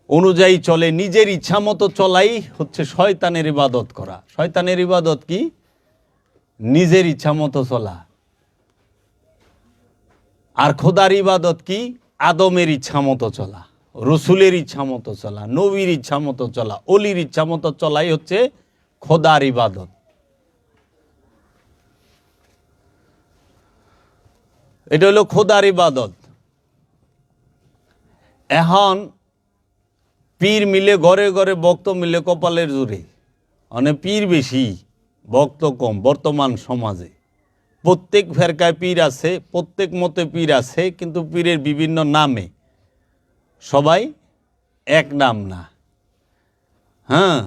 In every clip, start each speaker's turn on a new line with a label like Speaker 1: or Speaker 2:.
Speaker 1: অনুযায়ী চলে, নিজের ইচ্ছা মতো চলাই হচ্ছে শয়তানের ইবাদত করা। শয়তানের ইবাদত কি? নিজের ইচ্ছা মতো চলা। আর খোদার ইবাদত কি? আদমের ইচ্ছা মতো চলা, রসুলের ইচ্ছা মতো চলা, নবীর ইচ্ছা মতো চলা, অলির ইচ্ছা মতো চলাই হচ্ছে খোদার ইবাদত। এটা হলো খোদার ইবাদত। এখন পীর মিলে ঘরে ঘরে, ভক্ত মিলে কপালের জোরে। মানে পীর বেশি, ভক্ত কম বর্তমান সমাজে। প্রত্যেক ফেরকায় পীর আছে, প্রত্যেক মতে পীর আছে, কিন্তু পীরের বিভিন্ন নামে, সবাই এক নাম না। হ্যাঁ,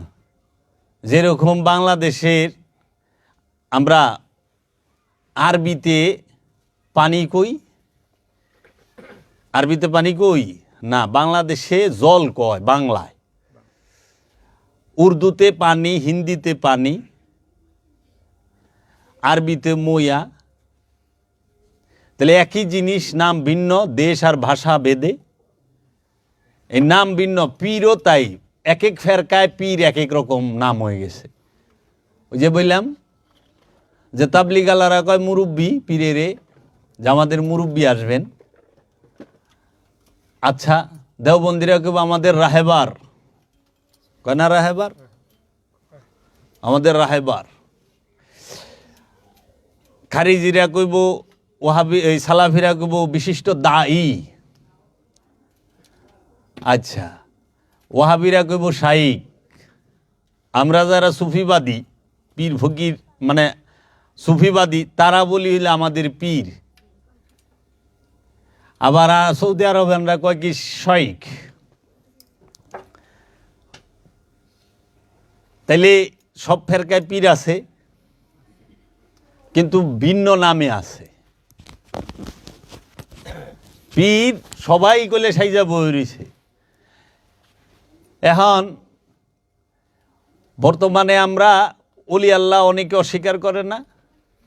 Speaker 1: যেরকম বাংলাদেশের আমরা আরবিতে পানি কই, আরবিতে পানি কই না, বাংলাদেশে জল কয় বাংলায়, উর্দুতে পানি, হিন্দিতে পানি, আরবিতে মইয়া। তাহলে একই জিনিস, নাম ভিন্ন, দেশ আর ভাষা ভেদে এই নাম ভিন্ন। পীরও তাই, এক এক ফেরকায় পীর এক এক রকম নাম হয়ে গেছে। ওই যে বললাম যে তাবলিগালারা কয় মুরব্বী পীরেরে, যে আমাদের মুরব্বী আসবেন। আচ্ছা, দেওবন্দিরা কেউ আমাদের রাহেবার কয় না, রাহেবার আমাদের রাহেবার। খারিজিরা কইব, ওহাবি এই সালাফিরা কইব বিশিষ্ট দায়ী। আচ্ছা, ওয়াহাবিরা কইব শাইক। আমরা যারা সুফিবাদী, পীর ফকির মানে সুফিবাদী, তারা বলি হইলে আমাদের পীর। আবার সৌদি আরবে আমরা কয় কি, শাইক। তাইলে সব ফেরকায় পীর আছে, কিন্তু ভিন্ন নামে আছে। পীর সবাই কইলে সাইজা বই রইছে। এখন বর্তমানে আমরা অলি আল্লাহ অনেকে অস্বীকার করে না,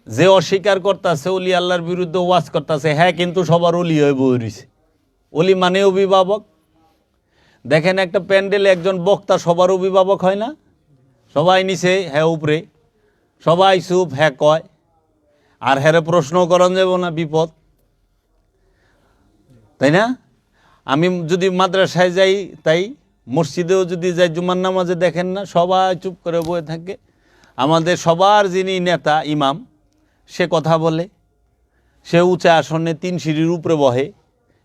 Speaker 1: যে অস্বীকার করতেছে অলি আল্লাহর বিরুদ্ধে ওয়াজ করতেছে, হ্যাঁ কিন্তু সবার অলি হয়ে বই রইছে। অলি মানে অভিভাবক। দেখেন একটা প্যান্ডেলে একজন বক্তা সবার অভিভাবক হয় না? সবাই নিচে, হ্যাঁ উপরে, সবাই চুপ, হ্যাঁ কয়। আর হ্যারে প্রশ্ন করন যাব না, বিপদ, তাই না? আমি যদি মাদ্রাসায় যাই, তাই মসজিদেও যদি যাই, জুমার নামাজে দেখেন না সবাই চুপ করে বসে থাকে। আমাদের সবার যিনি নেতা ইমাম, সে কথা বলে, সে উঁচা আসনে 3 সিঁড়ির উপরে বহে।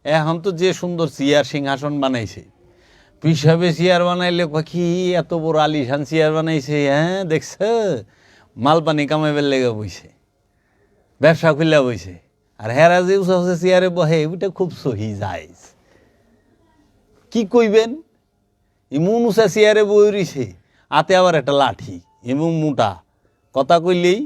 Speaker 1: এখন তো যে সুন্দর চেয়ার সিংহাসন বানাইছে, পিসাবে চেয়ার বানাইলে কি এত বড় আলিশান চেয়ার বানাইছে, হ্যাঁ দেখছে, মালপানি কামাইবার লেগে বইছে, ব্যবসা খুলে বইছে। আর হেরা যে উঁচা উঁচা চেয়ারে বহে, ওইটা খুব সহি যায়। কি কইবেন, এমন উঁচা চেয়ারে বই রইছে, হাতে আবার একটা লাঠি এবং মোটা, কথা কইলেই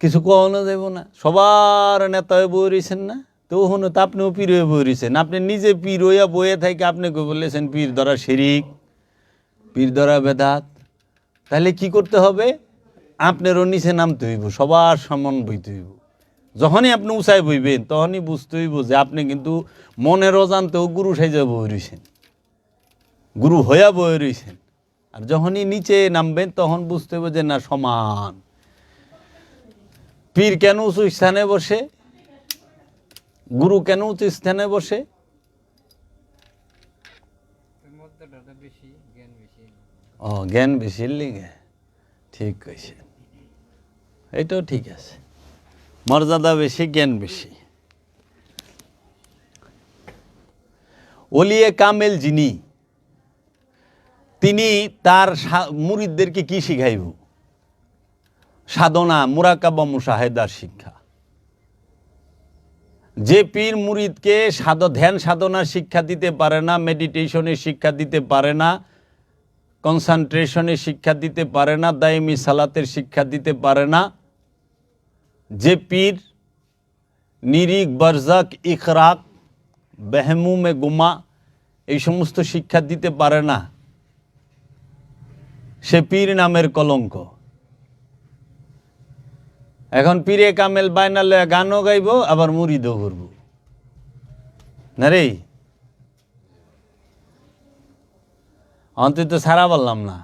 Speaker 1: কিছু কখনো যাব না। সবার নেতা হয়ে বই রয়েছেন না, তো ওখানে তো আপনিও পীর হয়ে বই রয়েছেন। আপনি নিজে পীর হইয়া বইয়ে থাকে, আপনি কই বলেছেন পীর ধরা শিরিক, পীর ধরা বেদাত। তাহলে কি করতে হবে? আপনারও নিচে নামতে হইব, সবার সমান বইতে হইব। যখনই আপনি উঁচায় বইবেন, তখনই বুঝতে হইব যে আপনি কিন্তু মনের অজান্তেও গুরু সাইজা বই রয়েছেন, গুরু হইয়া বই রয়েছেন। আর যখনই নিচে নামবেন, তখন বুঝতে হইব যে না, সমান। পীর কেন উঁচু স্থানে বসে, গুরু কেন উঁচু স্থানে বসে? ও, জ্ঞান বেশি লিগে, ঠিক কইছে, এটাও ঠিক আছে। মর্যাদা বেশি, জ্ঞান বেশি। ওলিয়ে কামেল যিনি, তিনি তার মুরিদদেরকে কি শিখাইব? সাধনা, মুরাকাবা, মুশাহেদার শিক্ষা। যে পীর মুরিদকে ধ্যান সাধনার শিক্ষা দিতে পারে না, মেডিটেশনের শিক্ষা দিতে পারে না, কনসেন্ট্রেশনের শিক্ষা দিতে পারে না, দায়মি সালাতের শিক্ষা দিতে পারে না, যে পীর নিরিক, বরজাক, ইখরাক, বেহমুমে গুমা এই সমস্ত শিক্ষা দিতে পারে না, সে পীর নামের কলঙ্ক। এখন পীরে কামেল বায়না লয়া গানও গাইব, আবার মুরিদও করব না রে। অন্তত ছাড়া বললাম না,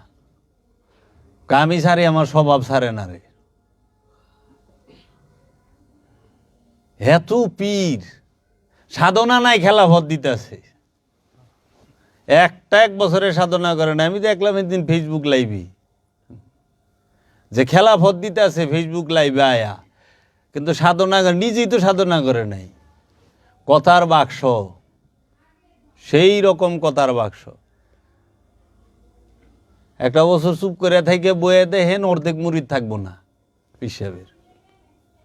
Speaker 1: আমি ছাড়ি, আমার স্বভাব ছাড়ে না রে। এত পীর, সাধনা নাই, খেলাফত দিতেছে। এক বছরে সাধনা করে না। আমি দেখলাম একদিন ফেসবুক লাইভে যে খেলাফত দিতে আছে ফেসবুক লাইভে আয়া, কিন্তু সাধনা নিজেই তো সাধনা করে নাই। কথার বাক্স, সেই রকম কথার বাক্স। একটা বছর চুপ করে থেকে বয়ে দেখেন অর্ধেক মুরিদ থাকবো না হিসাবের,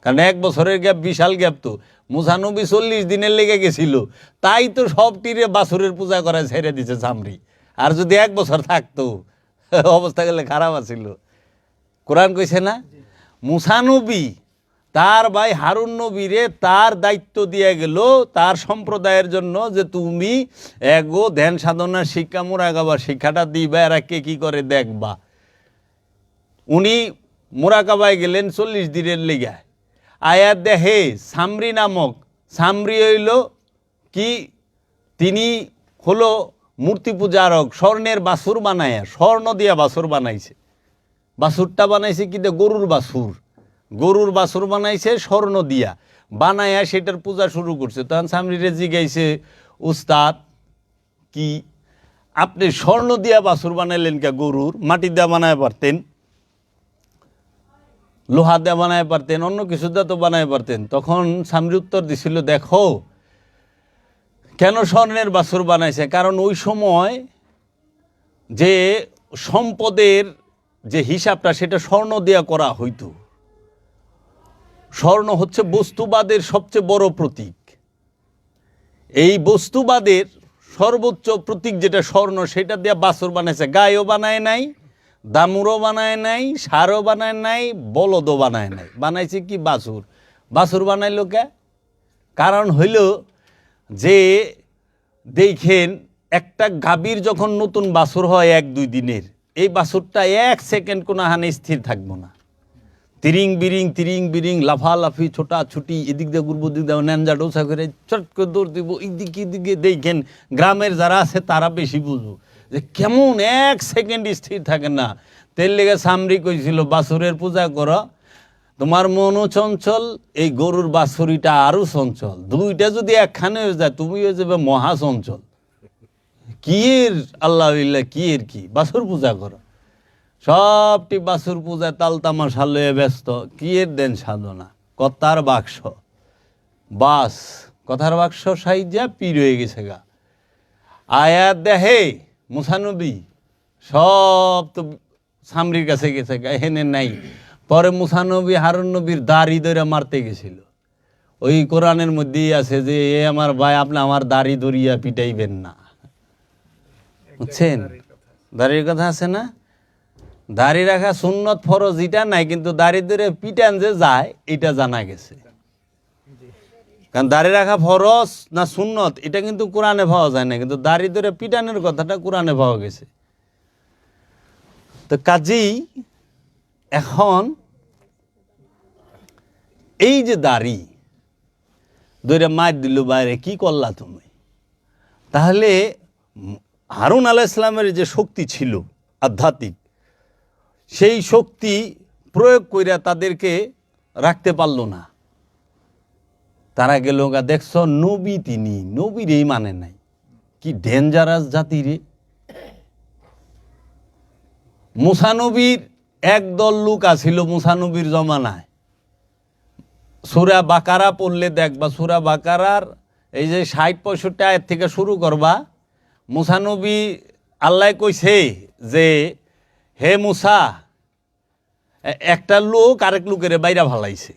Speaker 1: কারণ এক বছরের গ্যাপ বিশাল গ্যাপ। তো মুসানবী 40 দিনের লেগে গেছিল, তাই তো সব তীরে বাছুরের পূজা করা ছেড়ে দিছে চামড়ি। আর যদি এক বছর থাকতো অবস্থা গেলে খারাপ আছিল। কোরআন কইছে না, মুসানবী তার ভাই হারুন নবীরে তার দায়িত্ব দিয়ে গেল তার সম্প্রদায়ের জন্য, যে তুমি এগো ধ্যান সাধনার শিক্ষা মোরাকাবার শিক্ষাটা দিবা, এরা কে কি করে দেখবা। উনি মোরাকাবায় গেলেন 40 দিনের লেগে। আয়াত দেখে সামরি নামক, সামরি হইল কি, তিনি হলো মূর্তি পূজারক, স্বর্ণের বাছুর বানায়, স্বর্ণ দিয়া বাছুর বানাইছে। বাছুরটা বানাইছে কি দিয়ে, গরুর বাছুর, গরুর বাছুর বানাইছে স্বর্ণ দিয়া বানায়া, সেটার পূজা শুরু করছে। তখন সামরিরে জিগাইছে, উস্তাদ কি আপনি স্বর্ণ দিয়া বাছুর বানাইলেন কে? গরুর মাটি দিয়া বানায় পারতেন, লোহা দিয়ে বানায় পারতেন, অন্য কিছু দিয়ে তো বানায় পারতেন। তখন সামরি উত্তর দিছিল, দেখো কেন স্বর্ণের বাছুর বানাইছে, কারণ ওই সময় যে সম্পদের যে হিসাবটা সেটা স্বর্ণ দিয়া করা হইতো। স্বর্ণ হচ্ছে বস্তুবাদের সবচেয়ে বড় প্রতীক। এই বস্তুবাদের সর্বোচ্চ প্রতীক যেটা স্বর্ণ, সেটা দিয়ে বাছুর বানাইছে। গায়েও বানায় নাই, দামুরও বানায় নাই, সারও বানায় নাই, বলদও বানায় নাই, বানাইছে কি বাছুর। বাছুর বানাইল কে? কারণ হইল যে দেখেন একটা গাভীর যখন নতুন বাছুর হয় 1-2 দিনের, এই বাছুরটা 1 সেকেন্ড কোনো হানে স্থির থাকবো না। তিরিং বিরিং লাফালাফি ছোটাছুটি, এদিক দিয়ে ঘুরবো, দিক দিয়ে ন্যাঞ্জা ডোসা করে চট করে দৌড় দিব, এদিকে দেখেন। গ্রামের যারা আছে তারা বেশি বুঝবো যে কেমন 1 সেকেন্ড স্থির থাকে না। তেল লেগে সামরি কইছিল, বাছুরের পূজা করো, তোমার মনও চঞ্চল, এই গরুর বাছুরিটা আরও চঞ্চল, দুইটা যদি একখানে হয়ে যায় তুমি হয়ে যাবে মহা চঞ্চল। কি এর আল্লাহ কি এর কি, বাছুর পূজা করো। সবটি বাছুর পূজায় তালতামাশা লয়ে ব্যস্ত, কি এর দেন সাধনা। কথার বাক্স, বাস কথার বাক্স সাইজা পীর হয়ে গেছে গা। আয়াত দেহে মুসানবী সব তো সামরির কাছে গেছে গা, এখানে নাই। পরে মুসানবী হারুন নবীর দাড়ি ধরে মারতে গেছিল। ওই কোরআনের মধ্যেই আছে যে এ আমার ভাই, আপনি আমার দাড়ি ধরিয়া পিটাইবেন না, বুঝছেন? দাড়ির কথা আছে না, দাড়ি রাখা সুন্নত ফরজ এটা নাই, কিন্তু দাড়ি ধরে পিটান যে যায় এটা জানা গেছে। কারণ দাড়ি রাখা ফরজ না সুন্নত এটা কিন্তু কোরআনে পাওয়া যায় না, কিন্তু দাড়ি ধরে পিটানের কথাটা কোরআনে পাওয়া গেছে। তো কাজেই এখন এই যে দাড়ি ধরে মার দিল বাইরে, কি করলা তুমি? তাহলে হারুন আলাইহিস সালামের যে শক্তি ছিল আধ্যাত্মিক, সেই শক্তি প্রয়োগ কইরা তাদেরকে রাখতে পারল না। তারা গেল গা, দেখছ নবী, তিনি নবীরেই মানে নাই। কি ডেঞ্জারাস জাতি রে। মুসানবীর একদল লোক আছিল মুসানবীর জমানায়। সূরা বাকারা পড়লে দেখবা, সূরা বাকারার এই যে 60-65 আয়াত থেকে শুরু করবা। মুসানবী আল্লাহ কইছে যে হে মুসা, একটা লোক আরেক লোকেরে বাইরা ভালাইছে,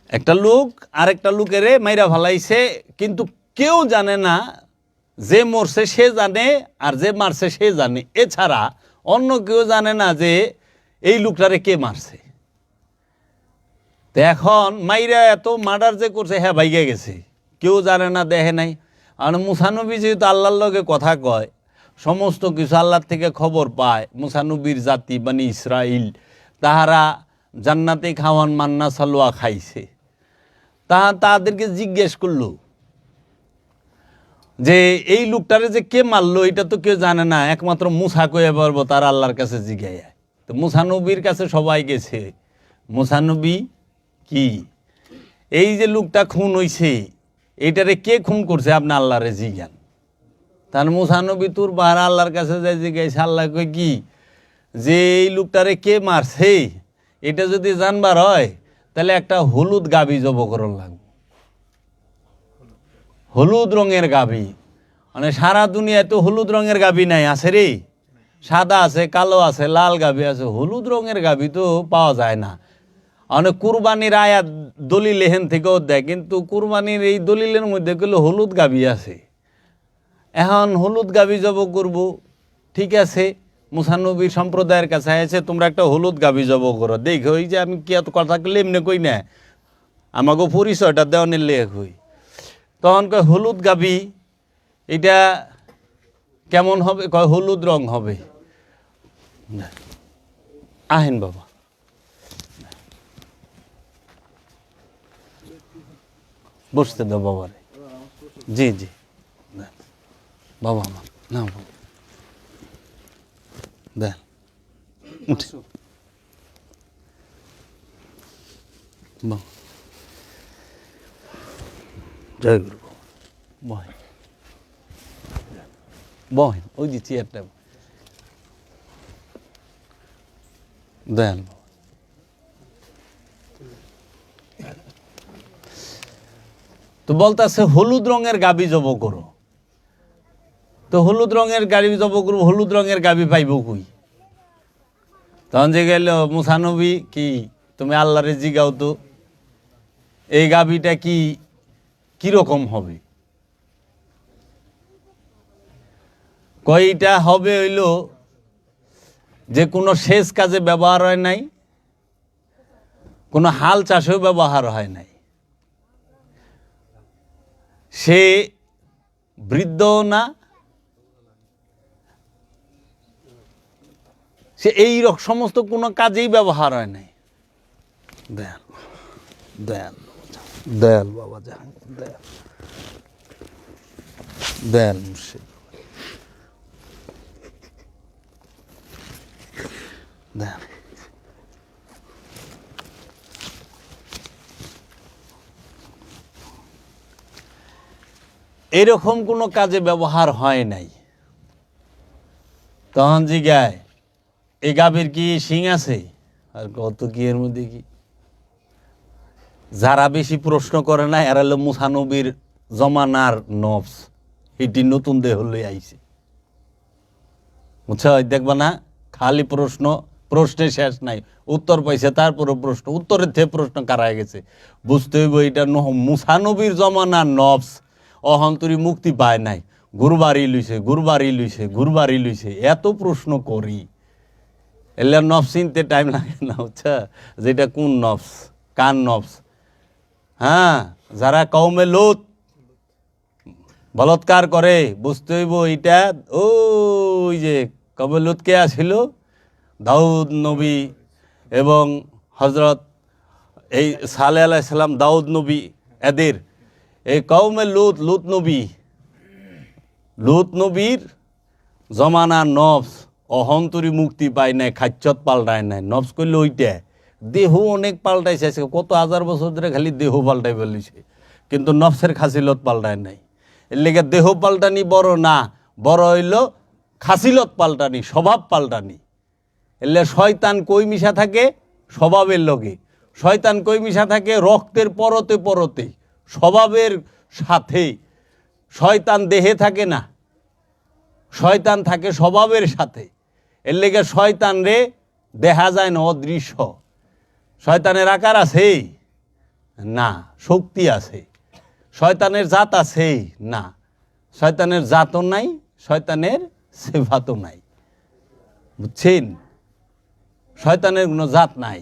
Speaker 1: একটা লোক আরেকটা লোকেরে মাইরা ভালাইছে, কিন্তু কেউ জানে না। যে মরছে সে জানে, আর যে মারছে সে জানে, এছাড়া অন্য কেউ জানে না যে এই লোকটারে কে মারছে। তো এখন মাইরা এত মার্ডার যে করছে, হ্যাঁ ভাইগে গেছে, কেউ জানে না, দেখে নাই। আর মুসানবী যেহেতু আল্লাহর লগে কথা কয়, সমস্ত কিছু আল্লাহর থেকে খবর পায়। মুসানবীর জাতি বানি ইসরাইল, তাহারা জান্নাতে খাওয়ান মান্না সালোয়া খাইছে। তাদেরকে জিজ্ঞেস করলো যে এই লোকটারে যে কে মারলো এটা তো কেউ জানে না, একমাত্র মুসা কয়ে পারবো তার আল্লাহর কাছে জিজ্ঞাসা। তো মুসা নবীর কাছে সবাই গেছে, মুসা নবী কি এই যে লোকটা খুন হইছে এইটারে কে খুন করছে আপনি আল্লাহরে জিজ্ঞান। তার মুসা নবী তোর বাহার আল্লাহর কাছে যাই জিজ্ঞাসা, আল্লাহ কই কি যে এই লোকটারে কে মারছে এটা যদি জানবার হয় তাহলে একটা হলুদ গাভী জব করার লাগবে, হলুদ রঙের গাভী। মানে সারা দুনিয়ায় তো হলুদ রঙের গাভী নাই, আছে রে? সাদা আছে, কালো আছে, লাল গাভী আছে, হলুদ রঙের গাভী তো পাওয়া যায় না। অনেক কুরবানির আয়াত দলিল এহেন থেকেও দেয়, কিন্তু কুরবানির এই দলিলের মধ্যে গেলে হলুদ গাভী আছে। এখন হলুদ গাভী জব করব, ঠিক আছে, মুসা নবীর সম্প্রদায়ের কাছে আছে তোমরা একটা হলুদ গাভী জব করো। দেখো ওই যে আমি কি এত কথা এমনি কই না, আমাকে পরিচয়টা দেওয়ানের লেখ হই। তখন কয় হলুদ গাভী এটা কেমন হবে? কয় হলুদ রং হবে। আহেন বাবা, বসতে দাও বাবারে। জি জি বাবা আমার না বাবা দেন উঠে জয় গুরু বহেন বহেন, ওই যে চেয়ারটা দেন। তো বলতেছে হলুদ রঙের গাভী জব করো। তো হলুদ রঙের গাভী জব করবো, হলুদ রঙের গাভী পাইব কই? তখন যে গেল মুসা নবী কি তুমি আল্লাহরে জিগাও তো এই গাভীটা কি কিরকম হবে? কয়টা হবে হইল যে কোনো সেচ কাজে ব্যবহার হয় নাই, কোনো হাল চাষেও ব্যবহার হয় নাই, সে বৃদ্ধও না, সে এই সমস্ত কোনো কাজেই ব্যবহার হয় নাই। দয়াল দয়াল দয়াল বাবা জাহান দয়াল দয়াল মুর্শিদ দয়াল। এরকম কোনো কাজে ব্যবহার হয় নাই। তখন জিগায় এই গাভীর কি শিং আছে? আর কত কি এর মধ্যে কি? যারা বেশি প্রশ্ন করে না এরা হলো মুসা নবীর জমানার নফস, এটি নতুন দেহ লই আইছে, বুঝছো? দেখবা না খালি প্রশ্ন, প্রশ্নের শেষ নাই, উত্তর পাইছে তারপরে প্রশ্ন, উত্তরের থেকে প্রশ্ন কারায় গেছে। বুঝতে হইব এটা মুসা নবীর জমানার নফস, অহন্তরী মুক্তি পায় নাই, গুরবারি লইছে গুরবারি লইছে গুরবারি লইছে, এত প্রশ্ন করি এলে নফস চিনতে টাইম লাগে না, বুঝছা? যেটা কোন নফস কান নফস। হ্যাঁ, যারা কওমে লুত বলৎকার করে বুঝতে হইব এটা ওই যে কওমে লুত কে আছিল? দাউদ নবী এবং হজরত এই সালেহ আলাইহিস সালাম, দাউদ নবী, এদের এই কওমে লুত, লুত নবীর জমানা নফস অহন্তরী মুক্তি পায় নাই, খাচ্ছত পাল্টায় নাই। নফস করলে ওইটা, দেহ অনেক পাল্টাইছে, কত হাজার বছর ধরে খালি দেহ পাল্টাই বলিছে, কিন্তু নফসের খাসিলত পাল্টায় নাই। এর লেগে দেহ পাল্টানি বড় না, বড় হইল খাসিলত পাল্টানি, স্বভাব পাল্টানি। এলে শয়তান কই মিশা থাকে? স্বভাবের লগে। শয়তান কই মিশা থাকে? রক্তের পরতে পরতে, স্বভাবের সাথে। শয়তান দেহে থাকে না, শয়তান থাকে স্বভাবের সাথে। এর লেগে শয়তান রে দেখা যায় না, অদৃশ্য। শয়তানের আকার আছে না, শক্তি আছে। শয়তানের জাত আছে না, শয়তানের জাতও নাই, শয়তানের সিফাতও নাই, বুঝছেন? শয়তানের কোনো জাত নাই,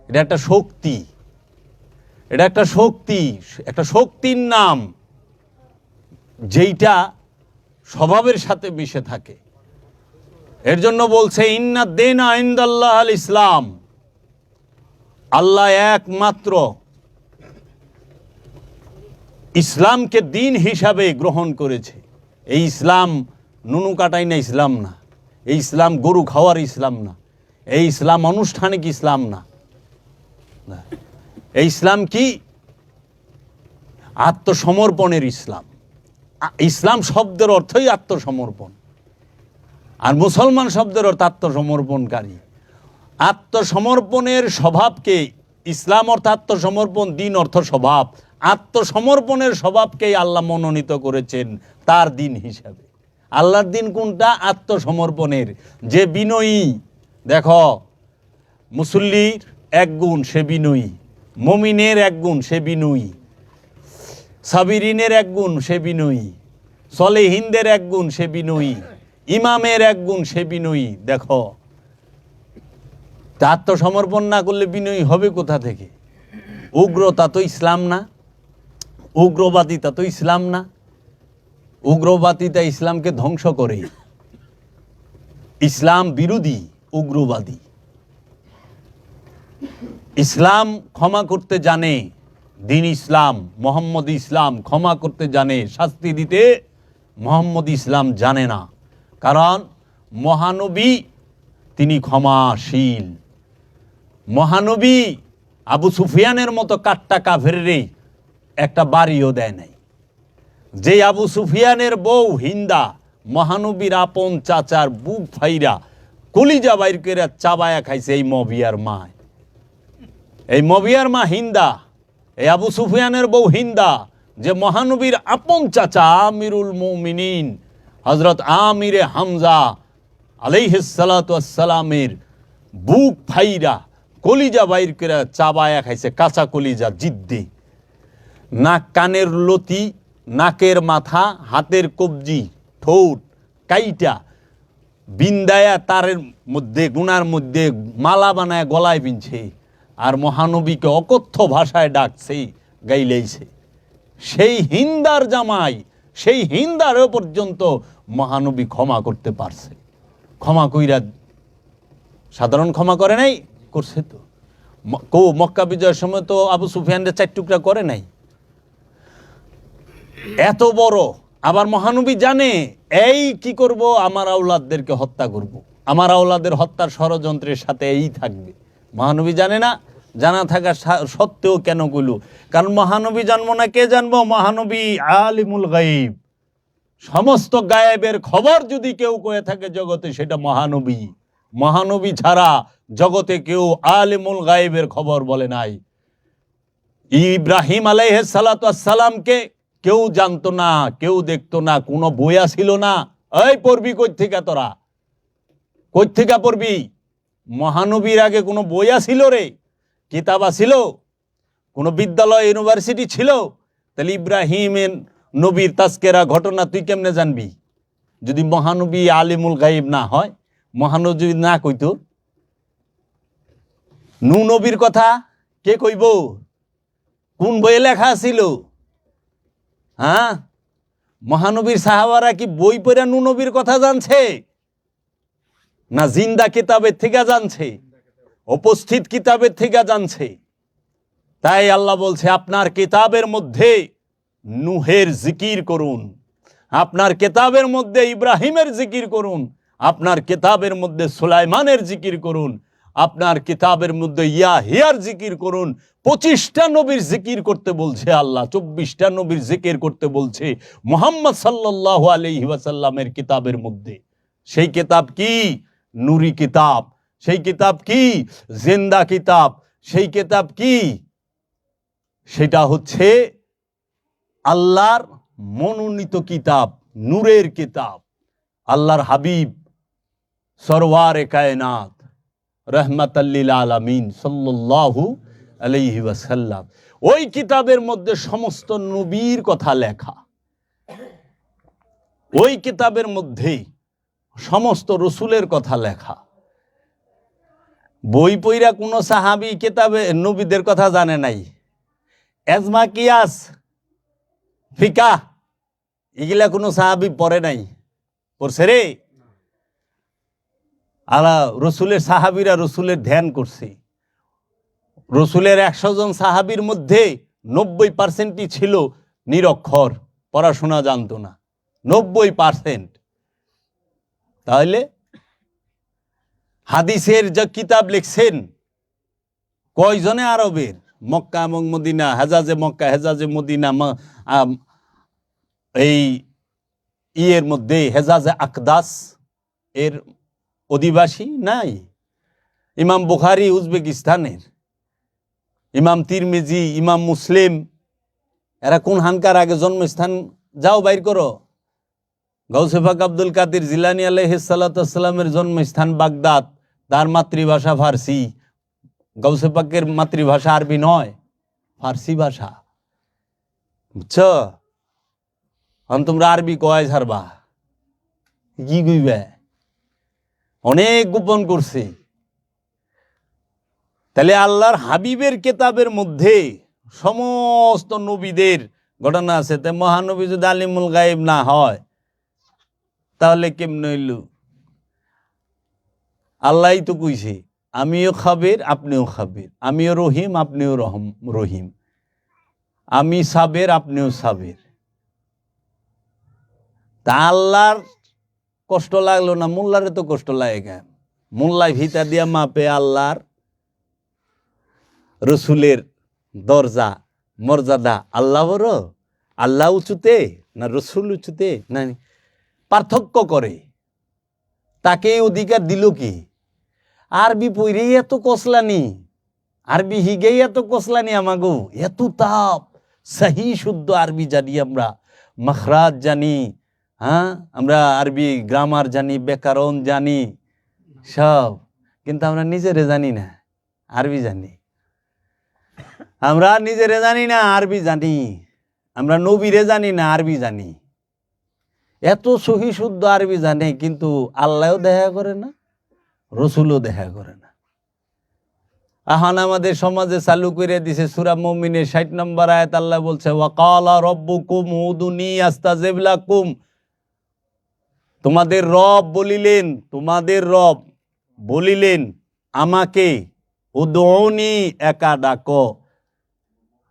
Speaker 1: এটা একটা শক্তি, এটা একটা শক্তি, একটা শক্তির নাম, যেইটা স্বভাবের সাথে মিশে থাকে। এর জন্য বলছে ইন্না দীনা ইনদাল্লাহ আল ইসলাম, আল্লাহ একমাত্র, ইসলামকে দিন হিসাবে গ্রহণ করেছে। এই ইসলাম নুনু কাটাই না ইসলাম না, এই ইসলাম গরু খাওয়ার ইসলাম না, এই ইসলাম আনুষ্ঠানিক ইসলাম না। এই ইসলাম কি? আত্মসমর্পণের ইসলাম। ইসলাম শব্দের অর্থই আত্মসমর্পণ, আর মুসলমান শব্দের অর্থ আত্মসমর্পণকারী। আত্মসমর্পণের স্বভাবকে, ইসলাম অর্থ আত্মসমর্পণ, দিন অর্থ স্বভাব। আত্মসমর্পণের স্বভাবকেই আল্লাহ মনোনীত করেছেন তার দিন হিসাবে। আল্লাহর দিন কোনটা? আত্মসমর্পণের। যে বিনয়ী, দেখো মুসল্লির এক গুণ সে বিনয়ী, মুমিনের এক গুণ সে বিনয়ী, সাবিরিনের এক গুণ সে বিনয়ী, সলেহিনদের এক গুণ সে বিনয়ী, ইমামের এক গুণ সে বিনয়ী। দেখো, আত্মসমর্পণ না করলে বিনয়ী হবে কোথা থেকে? উগ্রতা তো ইসলাম না, উগ্রবাদিতা তো ইসলাম না। উগ্রবাদিতা ইসলামকে ধ্বংস করে। ইসলাম বিরোধী উগ্রবাদী। ইসলাম ক্ষমা করতে জানে, দিন ইসলাম, মোহাম্মদ ইসলাম ক্ষমা করতে জানে, শাস্তি দিতে মোহাম্মদ ইসলাম জানে না। কারণ মহানবী তিনি ক্ষমাশীল। মহানবী আবু সুফিয়ানের মতো কাট্টা কাফেররে একটা বাড়িও দেয় নাই। যে আবু সুফিয়ানের বউ হিন্দা মহানবীর আপন চাচার বুক ফাইরা কলিজা বাইর করে চাবায়া খাইছে এই মবিয়ার মা। এই মবিয়ার মা হিন্দা, এই আবু সুফিয়ানের বউ হিন্দা, যে মহানবীর আপন চাচা আমিরুল মুমিনিন হযরত আমিরে হামজা আলাইহিস সালাতু ওয়াস সালামের বুক ফাইরা কলিজা বাইর করে চাবায়া খাইছে, কাঁচা কলিজা জিদ্দি। নাক কানের লতি, নাকের মাথা, হাতের কবজি, ঠোঁট কাইটা বিন্দায়া তারের মধ্যে গুনার মধ্যে মালা বানায় গলায় পিনছে, আর মহানবীকে অকথ্য ভাষায় ডাকছে, গাইলেইছে। সেই হিন্দার জামাই, সেই হিন্দারও পর্যন্ত মহানবী ক্ষমা করতে পারছে। ক্ষমা কইরা সাধারণ ক্ষমা করে নাই, করছে তো। মক্কা বিজয়ের সময় তো আবু সুফিয়ানদের 4 টুকরা করে নাই। এত বড়। আবার মহানবী জানে এই কি করব, আমার আওলাদদেরকে হত্যা করব, আমার আওলাদের হত্যার ষড়যন্ত্রের সাথে এই থাকবে। মহানবী জানে না? জানা থাকা সত্ত্বেও কেন কইল? কারণ মহানবী জানবো না কে জানবো? মহানবী আলিমুল গায়ব। সমস্ত গায়েবের খবর যদি কেউ কয়ে থাকে জগতে, সেটা মহানবী। মহানবী ছাড়া জগতে কেউ আলিমুল গায়েবের খবর বলে নাই। ইব্রাহিম আলাইহিস সালাতু ওয়াস সালামকে কেউ জানতো না, কেউ দেখতো না, কোনো বইয়া ছিল না। এই পড়বি কই থেকে তোরা? কই থেকে পড়বি? মহানবীর আগে কোনো বইয়া ছিল রে? কিতাবা ছিল? কোনো বিদ্যালয় ইউনিভার্সিটি ছিল? তাহলে ইব্রাহিমের নবীর তাস্কেরা ঘটনা তুই কেমনে জানবি যদি মহানবী আলিমুল গায়েব না হয়? মহানবী যদি না কইতো, নূহ নবীর কথা কে কইব? কোন বইয়ে লেখা ছিল? হ্যাঁ, মহানবীর সাহাবারা কি বই পড়ে নূহ নবীর কথা জানছে, না জিন্দা কিতাবের থেকে জানছে, উপস্থিত কিতাবের থেকে জানছে? তাই আল্লাহ বলছে, আপনার কিতাবের মধ্যে নূহের জিকির করুন, আপনার কিতাবের মধ্যে ইব্রাহিমের জিকির করুন, আপনার কিতাবের মধ্যে সুলাইমানের জিকির করুন, আপনার কিতাবের মধ্যে ইয়াহিয়ার জিকির করুন। 25টা নবীর জিকির করতে বলছে আল্লাহ, 24টা নবীর জিকির করতে বলছে মুহাম্মদ সাল্লাল্লাহু আলাইহি ওয়াসাল্লামের কিতাবের মধ্যে। সেই কিতাব কি? নূরি কিতাব। সেই কিতাব কি? জিন্দা কিতাব। সেই কিতাব কি? সেটা হচ্ছে আল্লাহর মনোনীত কিতাব, নূরের কিতাব। আল্লাহর হাবিব সরওয়ারে কায়নাত রহমাতাল লিল আলামিন সাল্লাল্লাহু আলাইহি ওয়াসাল্লাম, ওই কিতাবের মধ্যে সমস্ত নবীর কথা লেখা। ওই কিতাবের মধ্যে সমস্ত রসুলের কথা লেখা। বই পইরা কোনো সাহাবী কিতাবে নবীদের কথা জানে নাই। এজমা কিয়াস ফিকাহ এগুলা কোনো সাহাবী পড়ে নাই? পড়ছে রে? আলা রসুলের সাহাবীরা রসুলের ধ্যান করছে। রসুলের 100 জন সাহাবীর মধ্যে 90% ছিল নিরক্ষর, পড়াশোনা জানতো না, 90%। তাহলে হাদিসের যে কিতাব লিখছেন কয়জনে আরবের? মক্কা এবং মদিনা, হেজাজে মক্কা, হেজাজে মদিনা, এই ইয়ের মধ্যে হেজাজে আকদাস এর অধিবাসী নাই। ইমাম বুখারী উজবেকিস্তানের, ইমাম তিরমিজি, ইমাম মুসলিম, এরা কোন হানকার আগে জন্মস্থান যাও বাইর করো। গাউসে পাক আব্দুল কাদের জিলানী আলাইহিস সালাতু ওয়াস সালামের জন্মস্থান বাগদাদ, তার মাতৃভাষা ফার্সি। গাউসে পাকের মাতৃভাষা আরবি নয়, ফার্সি ভাষা, বুঝছো? তোমরা আরবি কয় ছাড়বা, কি কইবে? অনেক গোপন করছে। তাহলে আল্লাহর হাবিবের কেতাবের মধ্যে সমস্ত নবীদের ঘটনা আছে। তাই মহানবী যদি আলিমুল গায়েব না হয় তাহলে কেমন হইল? আল্লাহই তো কইছে আমিও খাবির আপনিও খাবির, আমিও রহিম আপনিও রহিম, আমি সাবের আপনিও সাবের। তা আল্লাহর কষ্ট লাগলো না, মোল্লারে তো কষ্ট লাগে কেন? মোল্লায় ভিতা দিয়া মাপে আল্লাহর রসুলের দরজা মর্যাদা। আল্লাহ বড়, আল্লাহ উঁচুতে না রসুল উঁচুতে, না পার্থক্য করে। তাকে অধিকার দিল কি? আরবি পইরেই এত কসলানি, আরবি হিগেই এত কসলানি, আমাগো এত তাপ। সহি শুদ্ধ আরবি জানি আমরা, মখরাজ জানি, হ্যাঁ আমরা আরবি গ্রামার জানি, ব্যাকরণ জানি সব, কিন্তু আমরা নিজেরে জানি না আরবি জানি। আমরা নিজেরে জানি না আরবি জানি, আমরা নবীরে জানি না আরবি জানি। এত সহি শুদ্ধ আরবি জানে, কিন্তু আল্লাহও দেখা করে না, রসুলও দেখা করে না। এখন আমাদের সমাজে চালু করে দিছে সূরা মুমিনের ৬০ নম্বর আয়াত। আল্লাহ বলছে ওয়াকালা রব্বুকুম উদুনি আস্তাজিব লাকুম, তোমাদের রব বলিলেন, তোমাদের রব বলিলেন আমাকে উদউনি, একা ডাকো,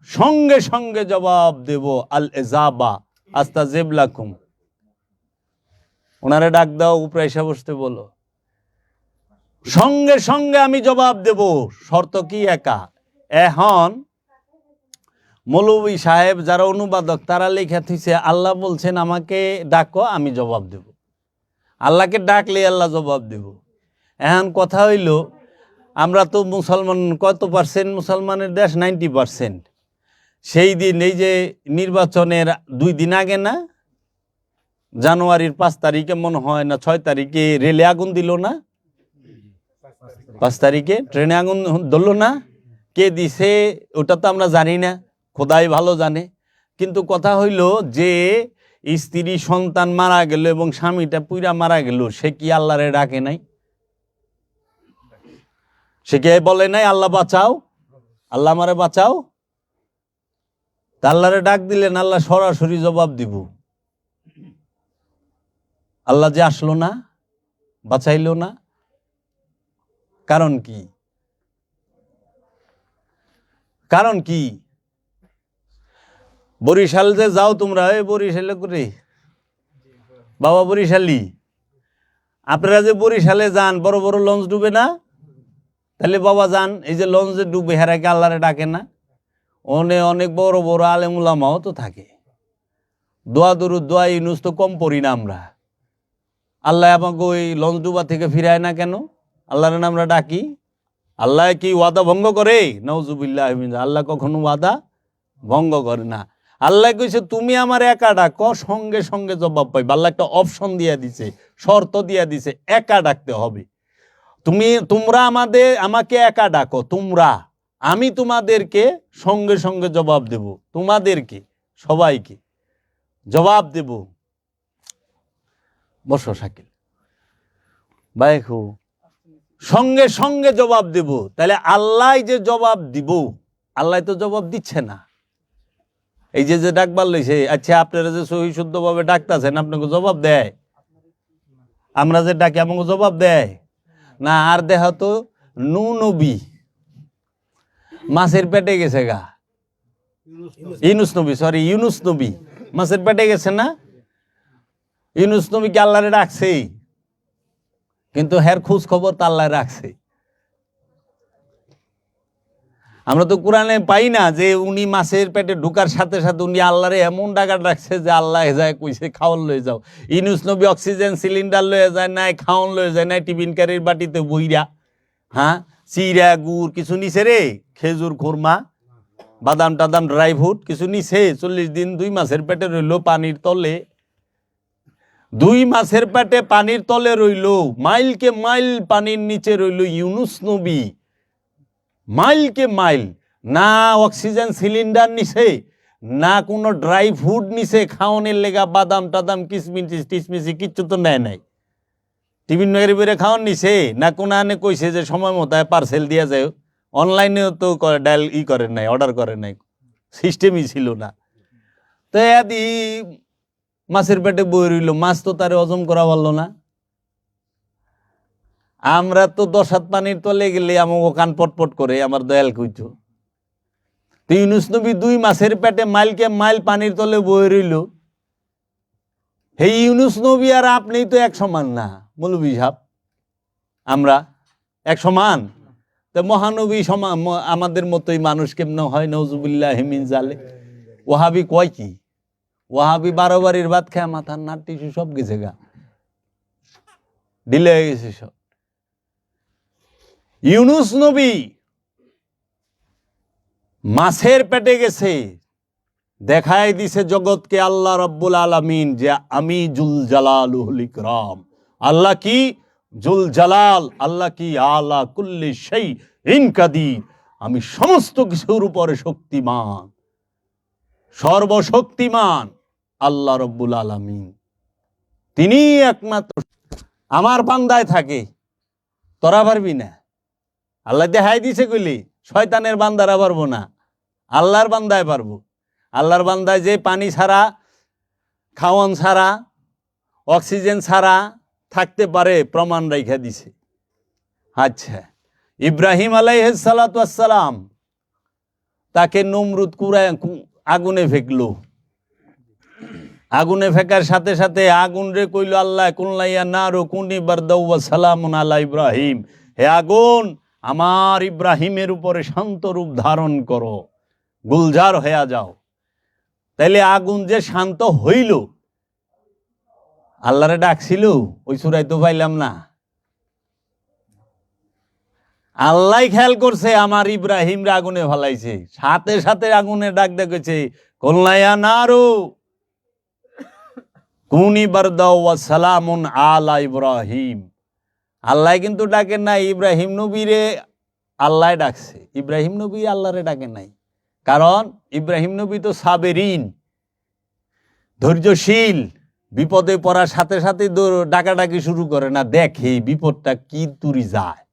Speaker 1: সঙ্গে সঙ্গে জবাব দেব। আল ইজাবা আস্তাজিব লাকুম, ওনারে ডাক দাও, উপরে এসে বসতে বলো, সঙ্গে সঙ্গে আমি জবাব দেব। শর্ত কি? একা। এখন মৌলভী সাহেব যারা অনুবাদক তারা লেখা থইছে আল্লাহ বলছেন আমাকে ডাকো আমি জবাব দেব। আল্লাহকে ডাকলে আল্লাহ জবাব দেব। এখন কথা হইল আমরা তো মুসলমান, কত পার্সেন্ট মুসলমানের দেশ? 90%। সেই দিন এই যে নির্বাচনের 2 দিন আগে না, জানুয়ারির 5 তারিখে মনে হয় না 6 তারিখে রেলে আগুন দিল না? 5 তারিখে ট্রেনে আগুন ধরল না? কে দিছে ওটা তো আমরা জানি না, খোদাই ভালো জানে। কিন্তু কথা হইল যে স্ত্রী সন্তান মারা গেল এবং স্বামীটা পুইরা মারা গেল, সে কি আল্লাহরে ডাকে নাই? সে কি বলে নাই আল্লাহ বাঁচাও, আল্লাহ আমারে বাঁচাও? তা আল্লাহরে ডাক দিলেন, আল্লাহ সরাসরি জবাব দিব। আল্লাহ যে আসলো না, বাঁচাইলো না, কারণ কি? কারণ কি? বরিশাল যে যাও তোমরা, এই বরিশালে করে বাবা বরিশালী, আপনারা যে বরিশালে যান, বড় বড় লঞ্চ ডুবে না? তাহলে বাবা যান, এই যে লঞ্চে ডুবে, হেরাকে আল্লাহরে ডাকে না? অনেক বড় বড় আলেম উলামাও তো থাকে। দোয়া দরুদ দোয়া ইউনুস তো কম পড়ি না আমরা। আল্লাহ আমাকে ওই লঞ্চ ডুবা থেকে ফিরায় না কেন? আল্লাহর নাম আমরা ডাকি। আল্লাহ কি ওয়াদা ভঙ্গ করে? নাউজুবিল্লাহ, আল্লাহ কখনো ওয়াদা ভঙ্গ করে না। আল্লাহ কইছে তুমি আমার একা ডাকো, সঙ্গে সঙ্গে জবাব পাইবে। আল্লাহ একটা অপশন দিয়া দিছে, শর্ত দিয়া দিছে, একা ডাকতে হবে। তোমরা আমাকে একা ডাকো, তোমরা, আমি তোমাদেরকে সঙ্গে সঙ্গে জবাব দেব। তোমাদেরকে সবাইকে জবাব দেব। বসো শাকিল ভাই, সঙ্গে সঙ্গে জবাব দেব। তাহলে আল্লাহ যে জবাব দিব, আল্লাহ তো জবাব দিচ্ছে না। এই যে ডাকবার লইছে, আচ্ছা আপনারা যে সহি শুদ্ধভাবে ডাকতেছেন, আপনাকে জবাব দেয়? আমরা যে ডাকি আমাকে জবাব দেয় না? আর দেহ তো নবী মাছের পেটে গেছে গা, ইউনুস নবী, সরি ইউনুস নবী মাছের পেটে গেছে না? ইউনুস নবীকে আল্লাহরে রাখছে, কিন্তু হের খোঁজ খবর তো আল্লাহ রাখছে। আমরা তো কোরআনে পাই না যে উনি মাছের পেটে ঢুকার সাথে সাথে উনি আল্লাহরে এমন ডাকাত রাখছে যে আল্লাহ যায় কইছে খাওয়ান লয়ে যাও। ইউনুস নবী অক্সিজেন সিলিন্ডার লয়ে যায় নাই, খাওয়ান লয়ে যায় নাই, টিফিন কারির বাটিতে বইরা, হ্যাঁ চিরা গুড় কিছু নিছে রে, খেজুর খুরমা বাদাম টাদাম ড্রাই ফ্রুট কিছু নিছে। 40 দিন 2 মাছের পেটে রইল পানির তলে, 2 মাছের পেটে পানির তলে রইল, মাইলকে মাইল পানির নিচে রইল ইউনুস নবী, মাইলকে মাইল। না অক্সিজেন সিলিন্ডার নিছে, না কোনো ড্রাই ফ্রুট নিছে খাওয়ানোর লেগা, বাদাম টাদাম কিসমিস টিসমিসি কিচ্ছু তো নেয় নাই। টিফিন নগরে বেড়ে খাওয়ান নিছে, না কোনো আনে কইছে যে সময় মতো পার্সেল দিয়া যায়। অনলাইনেও তো ডায়াল করে নাই, অর্ডার করে নাই, সিস্টেমই ছিল না। তো এদি মাছের পেটে বই রইল, মাছ তো তারে হজম করা পারলো না। আমরা তো 10 হাত পানির তলে গেলে আমাকে কান পটপট করে, আমার দয়াল কইতো। তো ইউনুস নবী 2 মাছের পেটে মাইলকে মাইল পানির তলে বই রইল। হে ইউনুস নবী আর আপনি তো এক সমান না মৌলভী সাহেব, আমরা এক সমান? তো মহানবী সমান আমাদের মতোই মানুষ কেমন হয়? নওজুবিল্লাহ মিন জালে। ওয়াহাবি কয় কি? ওয়াহাবি 12 বাড়ির ভাত খায় মাথার নাট টিস্যু সব গেছে গা, ঢিলে হয়ে গেছে সব। ইউনুস নবী মাছের পেটে গেছে, দেখাই দিছে জগৎকে আল্লাহ রব্বুল আলামিন যে আমি জুল জালালুল ইকরাম। আল্লাহ কি জুল জালাল, আল্লাহ কি আলা কুল্লি শাইইন কাদির, আমি সমস্ত কিছুর উপরে শক্তিমান, সর্বশক্তিমান আল্লাহ রব্বুল আলামিন, তিনি একমাত্র। আমার বান্দায় থাকে, তোরা পারবি না। আল্লাহ দেখাই দিছে কইলি শয়তানের বান্দারা পারবো না, আল্লাহর বান্দায় পারবো। আল্লাহর বান্দায় যে পানি ছাড়া, খাওয়ান ছাড়া, অক্সিজেন ছাড়া থাকতে পারে প্রমাণ রেখে দিছে। আচ্ছা, ইব্রাহিম আলাইহিস সালাতু ওয়াস সালাম, তাকে নমরুদ আগুনে ফেকলো। আগুনে ফেকার সাথে সাথে আগুন রে কইল আল্লাহ কুল্লাইয়া নারু কুনি বারদাউ ওয়া সালামুন আলা ইব্রাহিম, হে আগুন আমার ইব্রাহিমের উপরে শান্ত রূপ ধারণ করো, গুলজার হয়ে যাও। তাইলে আগুন যে শান্ত হইল, আল্লাহরে ডাকছিল ওই সূরায় তো পাইলাম না। আল্লাহ খেয়াল করছে আমার ইব্রাহিম রে আগুনে ফেলাইছে, সাথে সাথে আগুনে ডাক দেখেছে কুল্লাইয়া নারু কুনি বারদাউ ওয়া সালামুন আলা ইব্রাহিম। আল্লাহ কিন্তু ডাকেন নাই ইব্রাহিম নবীরে, আল্লাহ ডাকছে। ইব্রাহিম নবী আল্লাহরে ডাকেন নাই, কারণ ইব্রাহিম নবী তো সাবেরিন, ধৈর্যশীল। বিপদে পড়ার সাথে সাথে ডাকাডাকি শুরু করে না, দেখে বিপদটা কি তুরি যায়।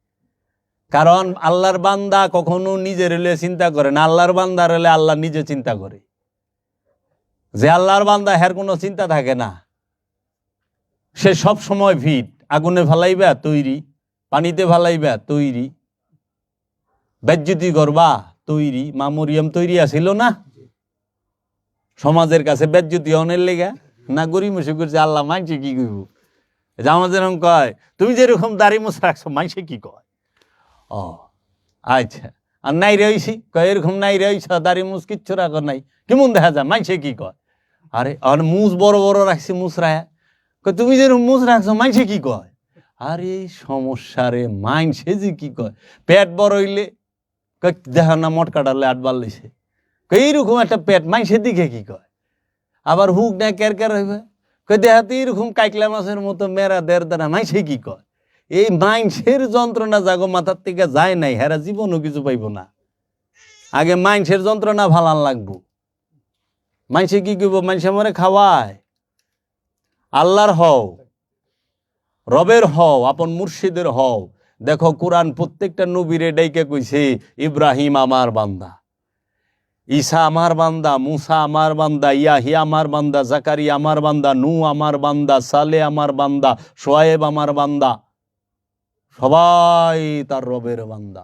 Speaker 1: কারণ আল্লাহর বান্দা কখনো নিজের হলে চিন্তা করে না, আল্লাহর বান্দার হলে আল্লাহ নিজে চিন্তা করে। যে আল্লাহর বান্দা হের কোনো চিন্তা থাকে না, সে সব সময় ফিট। আগুনে ফালাইবা তৈরি, পানিতে ফালাইবা তৈরি, বেজ্জতি করবা তৈরি। মা মরিয়ম তৈরি আছিল না সমাজের কাছে বেজ্জতি অনের লেগা, না গরিমসি করছে আল্লাহ মাইনসে কি কইব। আমার যেরকম কয় তুমি যেরকম দাড়ি মুছ রাখছো মাইনসে কি কয়। ও আচ্ছা, আর নাই রয়েছি কয় এরকম নাই রয়েছ দাড়ি মুছ কিচ্ছু রাখো নাই, কেমন দেখা যায় মাইনসে কি কয়। আরে আর মুছ বড় বড় রাখছি মুছ রায়, তুমি যেরকম মুছ রাখছো মাইনসে কি কয়। আর এই সমস্যা রে, মাইনসে যে কি কয়। পেট বড় হইলে দেখা না মট কাটালে 8 বার লইছে, এইরকম একটা পেট মাইনসের দিকে কি কয়। আবার হুক না কের কের হইবে, দেহাতে এরকম কাইকলা মাছের মতো মেরা দের দ্বারা মাইনসে কি কয়। এই মাইনসের যন্ত্রণা জাগো মাথার থেকে যায় নাই, হেরা জীবনও কিছু পাইব না। আগে মাইনসের যন্ত্রণা ভালান লাগবো। মাইনসে কি কইব, মাইনসে মরে খাওয়ায়। আল্লাহর হও, রবের হও, আপন মুর্শিদের হও। দেখো কোরআন প্রত্যেকটা নবীরে ডাইকে কইছে ইব্রাহিম আমার বান্দা, ঈসা আমার বান্দা, মুসা আমার বান্দা, ইয়াহিয়া আমার বান্দা, জাকারিয়া আমার বান্দা, নূহ আমার বান্দা, সালে আমার বান্দা, শোয়েব আমার বান্দা, সবাই তার রবের বান্দা।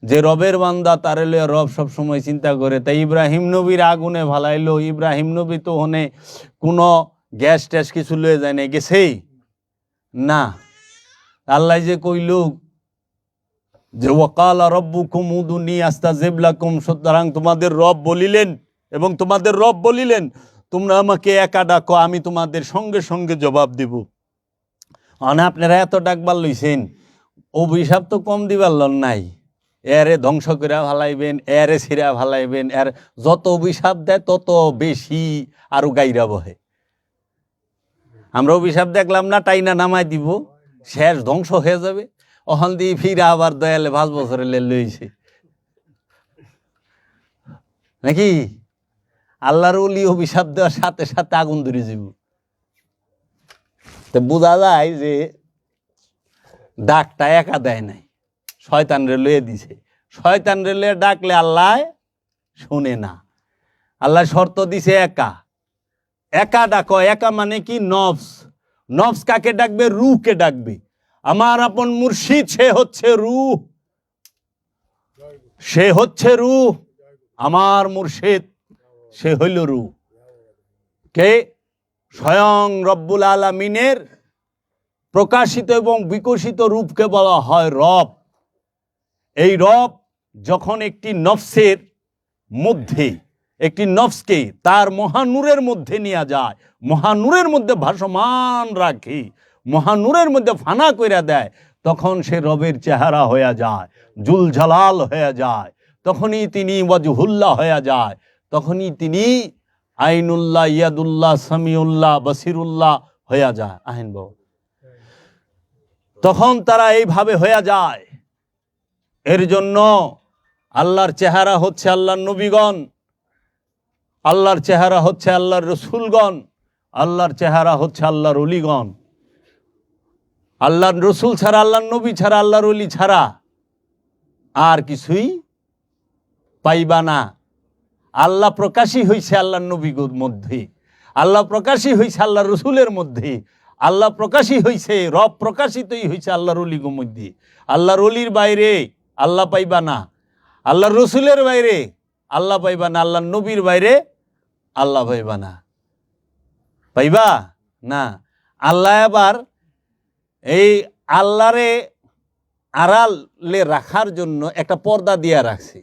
Speaker 1: যে রবের বান্দা তারে লইয়া রব সবসময় চিন্তা করে। তাই ইব্রাহিম নবীর আগুনে ভালাইলো, ইব্রাহিম নবী তো ওখানে কোনো গ্যাস ট্যাস কিছু লয়ে যায় না, গেছেই না। আল্লাহ যে কইল যে ওয়াকালা রব্বুকুম উদুনি আস্তাজিব লাকুম, সুতরাং তোমাদের রব বলিলেন এবং তোমাদের রব বলিলেন তোমরা আমাকে একা ডাকো, আমি তোমাদের সঙ্গে সঙ্গে জবাব দিব। মানে আপনারা এত ডাকবার লইছেন, অভিশাপ তো কম দিবার লন নাই। এরে ধ্বংস করে ভালাইবেন, এরে ছিঁড়া ভালাইবেন, এর যত অভিশাপ দেয় তত বেশি আরো গাইরা বহে। আমরা অভিশাপ দেখলাম না, টাইনা নামাই দিব, শেষ ধ্বংস হয়ে যাবে। ওখান দিয়ে ফিরে আবার দয়ালে 5 বছরে লইছে নাকি? আল্লাহর ওলি অভিশাপ দেওয়ার সাথে সাথে আগুন ধরে যাব। তো বোঝা যায় যে ডাকটা একা দেয় নাই, শয়তান রে লয়ে দিছে। শয়তান রে লয়ে ডাকলে আল্লাহ শুনে না। আল্লাহ শর্ত দিছে একা, একা ডাকো। একা মানে কি? নফস। নফস কাকে ডাকবে? রূহকে ডাকবে। আমার আপন মুর্শিদ সে হচ্ছে রূহ, সে হচ্ছে রূহ। আমার মুর্শিদ সে হইল রূহ। কে? স্বয়ং রব্বুল আলামিনের প্রকাশিত এবং বিকশিত রূপকে বলা হয় রব। এই রব যখন একটি নফসের মধ্যে, একটি নফসকে তার মহানূরের মধ্যে নিয়ে যায়, মহানূরের মধ্যে ভাসমান রাখে, মহানূরের মধ্যে ফানা কইরা দেয়, তখন সে রবের চেহারা হয়ে যায়, জুলজালাল হয়ে যায়। তখনই তিনি ওয়াজহুল্লাহ হয়ে যায়, তখনই তিনি আইনুল্লাহ, ইয়াদুল্লাহ, সামিউল্লাহ, বসিরুল্লাহ হয়ে যায়। আইন বাবু, তখন তারা এইভাবে হয়ে যায়। এর জন্য আল্লাহর চেহারা হচ্ছে আল্লাহর নবীগণ, আল্লাহর চেহারা হচ্ছে আল্লাহর রসুলগণ, আল্লাহর চেহারা হচ্ছে আল্লাহর অলিগণ। আল্লাহর রসুল ছাড়া, আল্লাহর নবী ছাড়া, আল্লাহর অলি ছাড়া আর কিছুই পাইবা না। আল্লাহ প্রকাশই হইছে আল্লাহর নবীর মধ্যে, আল্লাহ প্রকাশই হইছে আল্লাহর রসুলের মধ্যে, আল্লাহ প্রকাশই হইছে, রব প্রকাশিতই হইছে আল্লাহর অলির মধ্যে। আল্লাহর অলির বাইরে আল্লাহ পাইবা না, আল্লাহর রসুলের বাইরে আল্লাহ পাইবা না, আল্লাহর নবীর বাইরে আল্লাহ পাইবা না, পাইবা না। আল্লাহ আবার এই আল্লাহরে আড়ালে রাখার জন্য একটা পর্দা দিয়া রাখছে।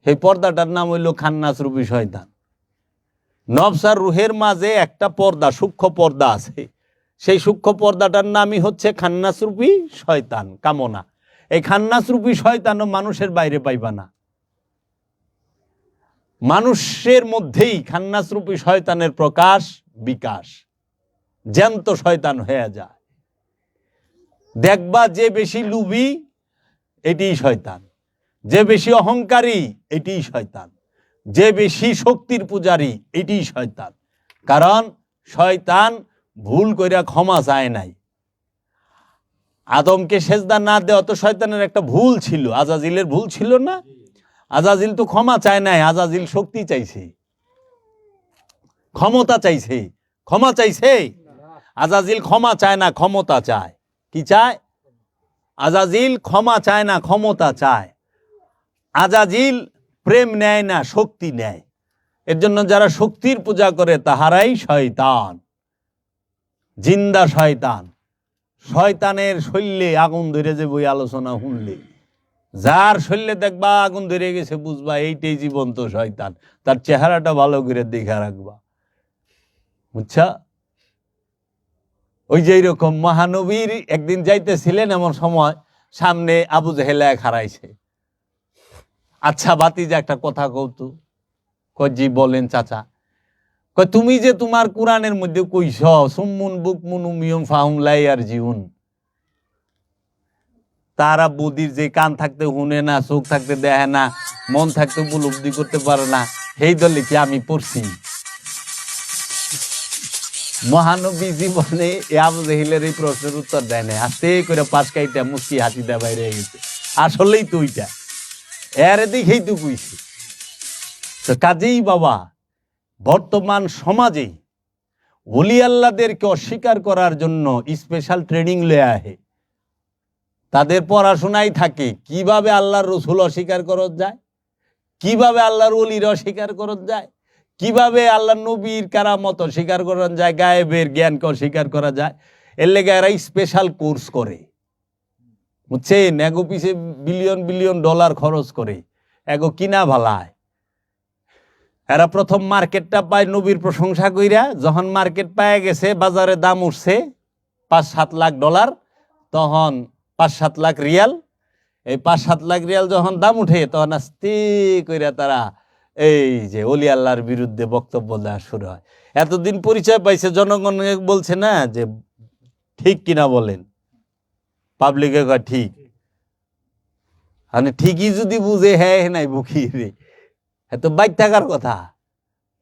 Speaker 1: সেই পর্দাটার নাম হইল খান্নাস রূপী শয়তান। নফস আর রুহের মাঝে একটা পর্দা, সূক্ষ্ম পর্দা আছে। সেই সূক্ষ্ম পর্দাটার নামই হচ্ছে খান্নাস রূপী শয়তান, কামনা। এই খান্নাস রূপী শয়তানও মানুষের বাইরে পাইবা না, মানুষের মধ্যেই খান্নাস রূপী শয়তানের প্রকাশ বিকাশ। জ্যান্ত শয়তান হয়ে যায়। দেখবা যে বেশি লুবি এটিই শয়তান, যে বেশি অহংকারী এটিই শয়তান, যে বেশি শক্তির পূজারী এটিই শয়তান। কারণ শয়তান ভুল কইরা ক্ষমা চায় নাই। আদমকে সেজদা না দেওয়া তো শয়তানের একটা ভুল ছিল, আজাজিলের ভুল ছিল না? আজাজিল তো ক্ষমা চায় নাই, আজাজিল শক্তি চাইছে, ক্ষমতা চাইছে। ক্ষমা চাইছে? আজাজিল ক্ষমা চায় না, ক্ষমতা চায়। কি চায়? আজাজিল ক্ষমা চায় না, ক্ষমতা চায়। আজাজিল প্রেম নেয় না, শক্তি নেয়। এর জন্য যারা শক্তির পূজা করে তাহারাই শয়তান, জিন্দা শয়তান। শয়তানের শৈলে আগুন ধরে যে বই আলোচনা শুনলে, যার শৈলে দেখবা আগুন ধরে গেছে, বুঝবা এইটাই জীবন্ত শয়তান। তার চেহারাটা ভালো করে দেখা রাখবা, বুঝছা? ওই যে এইরকম মহানবীর একদিন যাইতেছিলেন, এমন সময় সামনে আবু জেহেলা খাড়াইছে। আচ্ছা বাতিজা একটা কথা কৌতু। জি বলেন চাচা। তুমি যে তোমার কোরআনের মধ্যে কইছ সুম্মুন বুকমুন উমিয়ুম ফাহুম লা ইয়ারজিউন, তারা বুদির যে কান থাকতে শুনে না, চোখ থাকতে দেখে না, মন থাকতে উপলব্ধি করতে পারে না, সেই দলে কি আমি পড়ছি? মহানবী জীবনে আবু জেহেলের এই প্রশ্নের উত্তর দেয় না, আস্তে করে পাশ কাইটা মুস্কি হাসি দেয় বাইরে গেছে। আসলেই তো ওইটা এর দেখেই তো কইছি। তো কাজেই বাবা, বর্তমান সমাজে ওলি আল্লাহদেরকে অস্বীকার করার জন্য স্পেশাল ট্রেনিং লয়ে আহে। তাদের পড়াশোনায় থাকে কিভাবে আল্লাহর রসুল অস্বীকার করা যায়, কিভাবে আল্লাহর ওলির অস্বীকার করা যায়, কিভাবে আল্লাহ নবীর কারামত অস্বীকার করা যায়, গায়েবের জ্ঞানকে অস্বীকার করা যায়। এর লেগে এরা স্পেশাল কোর্স করে, বুঝছেন? এগো পিছে বিলিয়ন বিলিয়ন ডলার খরচ করে এগো কিনা ভালায়। এরা প্রথম মার্কেটটা পায় নবীর প্রশংসা কইরা, যখন মার্কেট পায় গেছে, বাজারে দাম উঠছে 5-7 লাখ ডলার, তখন 5-7 লাখ রিয়াল, এই 5-7 লাখ রিয়াল যখন দাম উঠে, তখন আস্তে কইরা তারা এই যে ওলি আল্লাহর বিরুদ্ধে বক্তব্য দেওয়া শুরু হয়। এতদিন পরিচয় পাইছে, জনগণ বলছে না যে ঠিক কিনা বলেন, পাবলিকে কয় ঠিক, মানে ঠিকই যদি বুঝে হ্যাঁ নাই বুকি রে, এত বাইক থাকার কথা,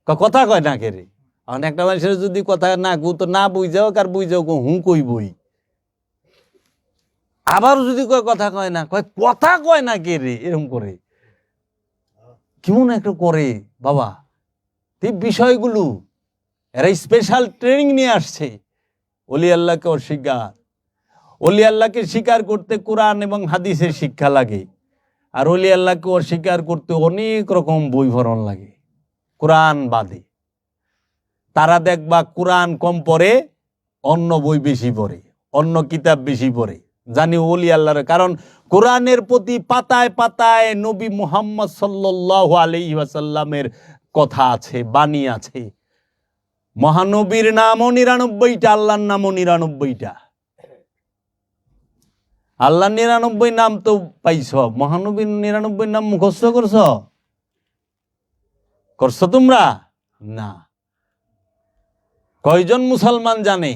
Speaker 1: কথা কয় না কে রে। এখন একটা মানুষের যদি কথা না কু তো না বুঝাও, আর বুঝাও হুঁ কই বই, আবার যদি কয় কথা কয় না, কয় কথা কয় না কে রে, এরকম করে কেমন একটা করে বাবা। এই বিষয়গুলো এরা স্পেশাল ট্রেনিং নিয়ে আসছে। ওলি আল্লাহকে অস্বীকার, ওলি আল্লাহকে স্বীকার করতে কোরআন এবং হাদিসের শিক্ষা লাগে, আর ওলি আল্লাহকে অস্বীকার করতে অনেক রকম বই ভরণ লাগে কোরআন বাদে। তারা দেখবা কোরআন কম পড়ে, অন্য বই বেশি পড়ে, অন্য কিতাব বেশি পড়ে, জানি ওলি আল্লাহর। কারণ কোরআনের প্রতি পাতায় পাতায় নবী মুহাম্মদ সাল্লাল্লাহু আলাইহি ওয়াসাল্লামের কথা আছে, বাণী আছে। মহানবীর নামও 99টা, আল্লাহর নামও 99টা। আল্লাহ 99 নাম তো পাইছ, মহানবীর 99 নাম মুখস্থ করছো তোমরা না। কয়জন মুসলমান জানে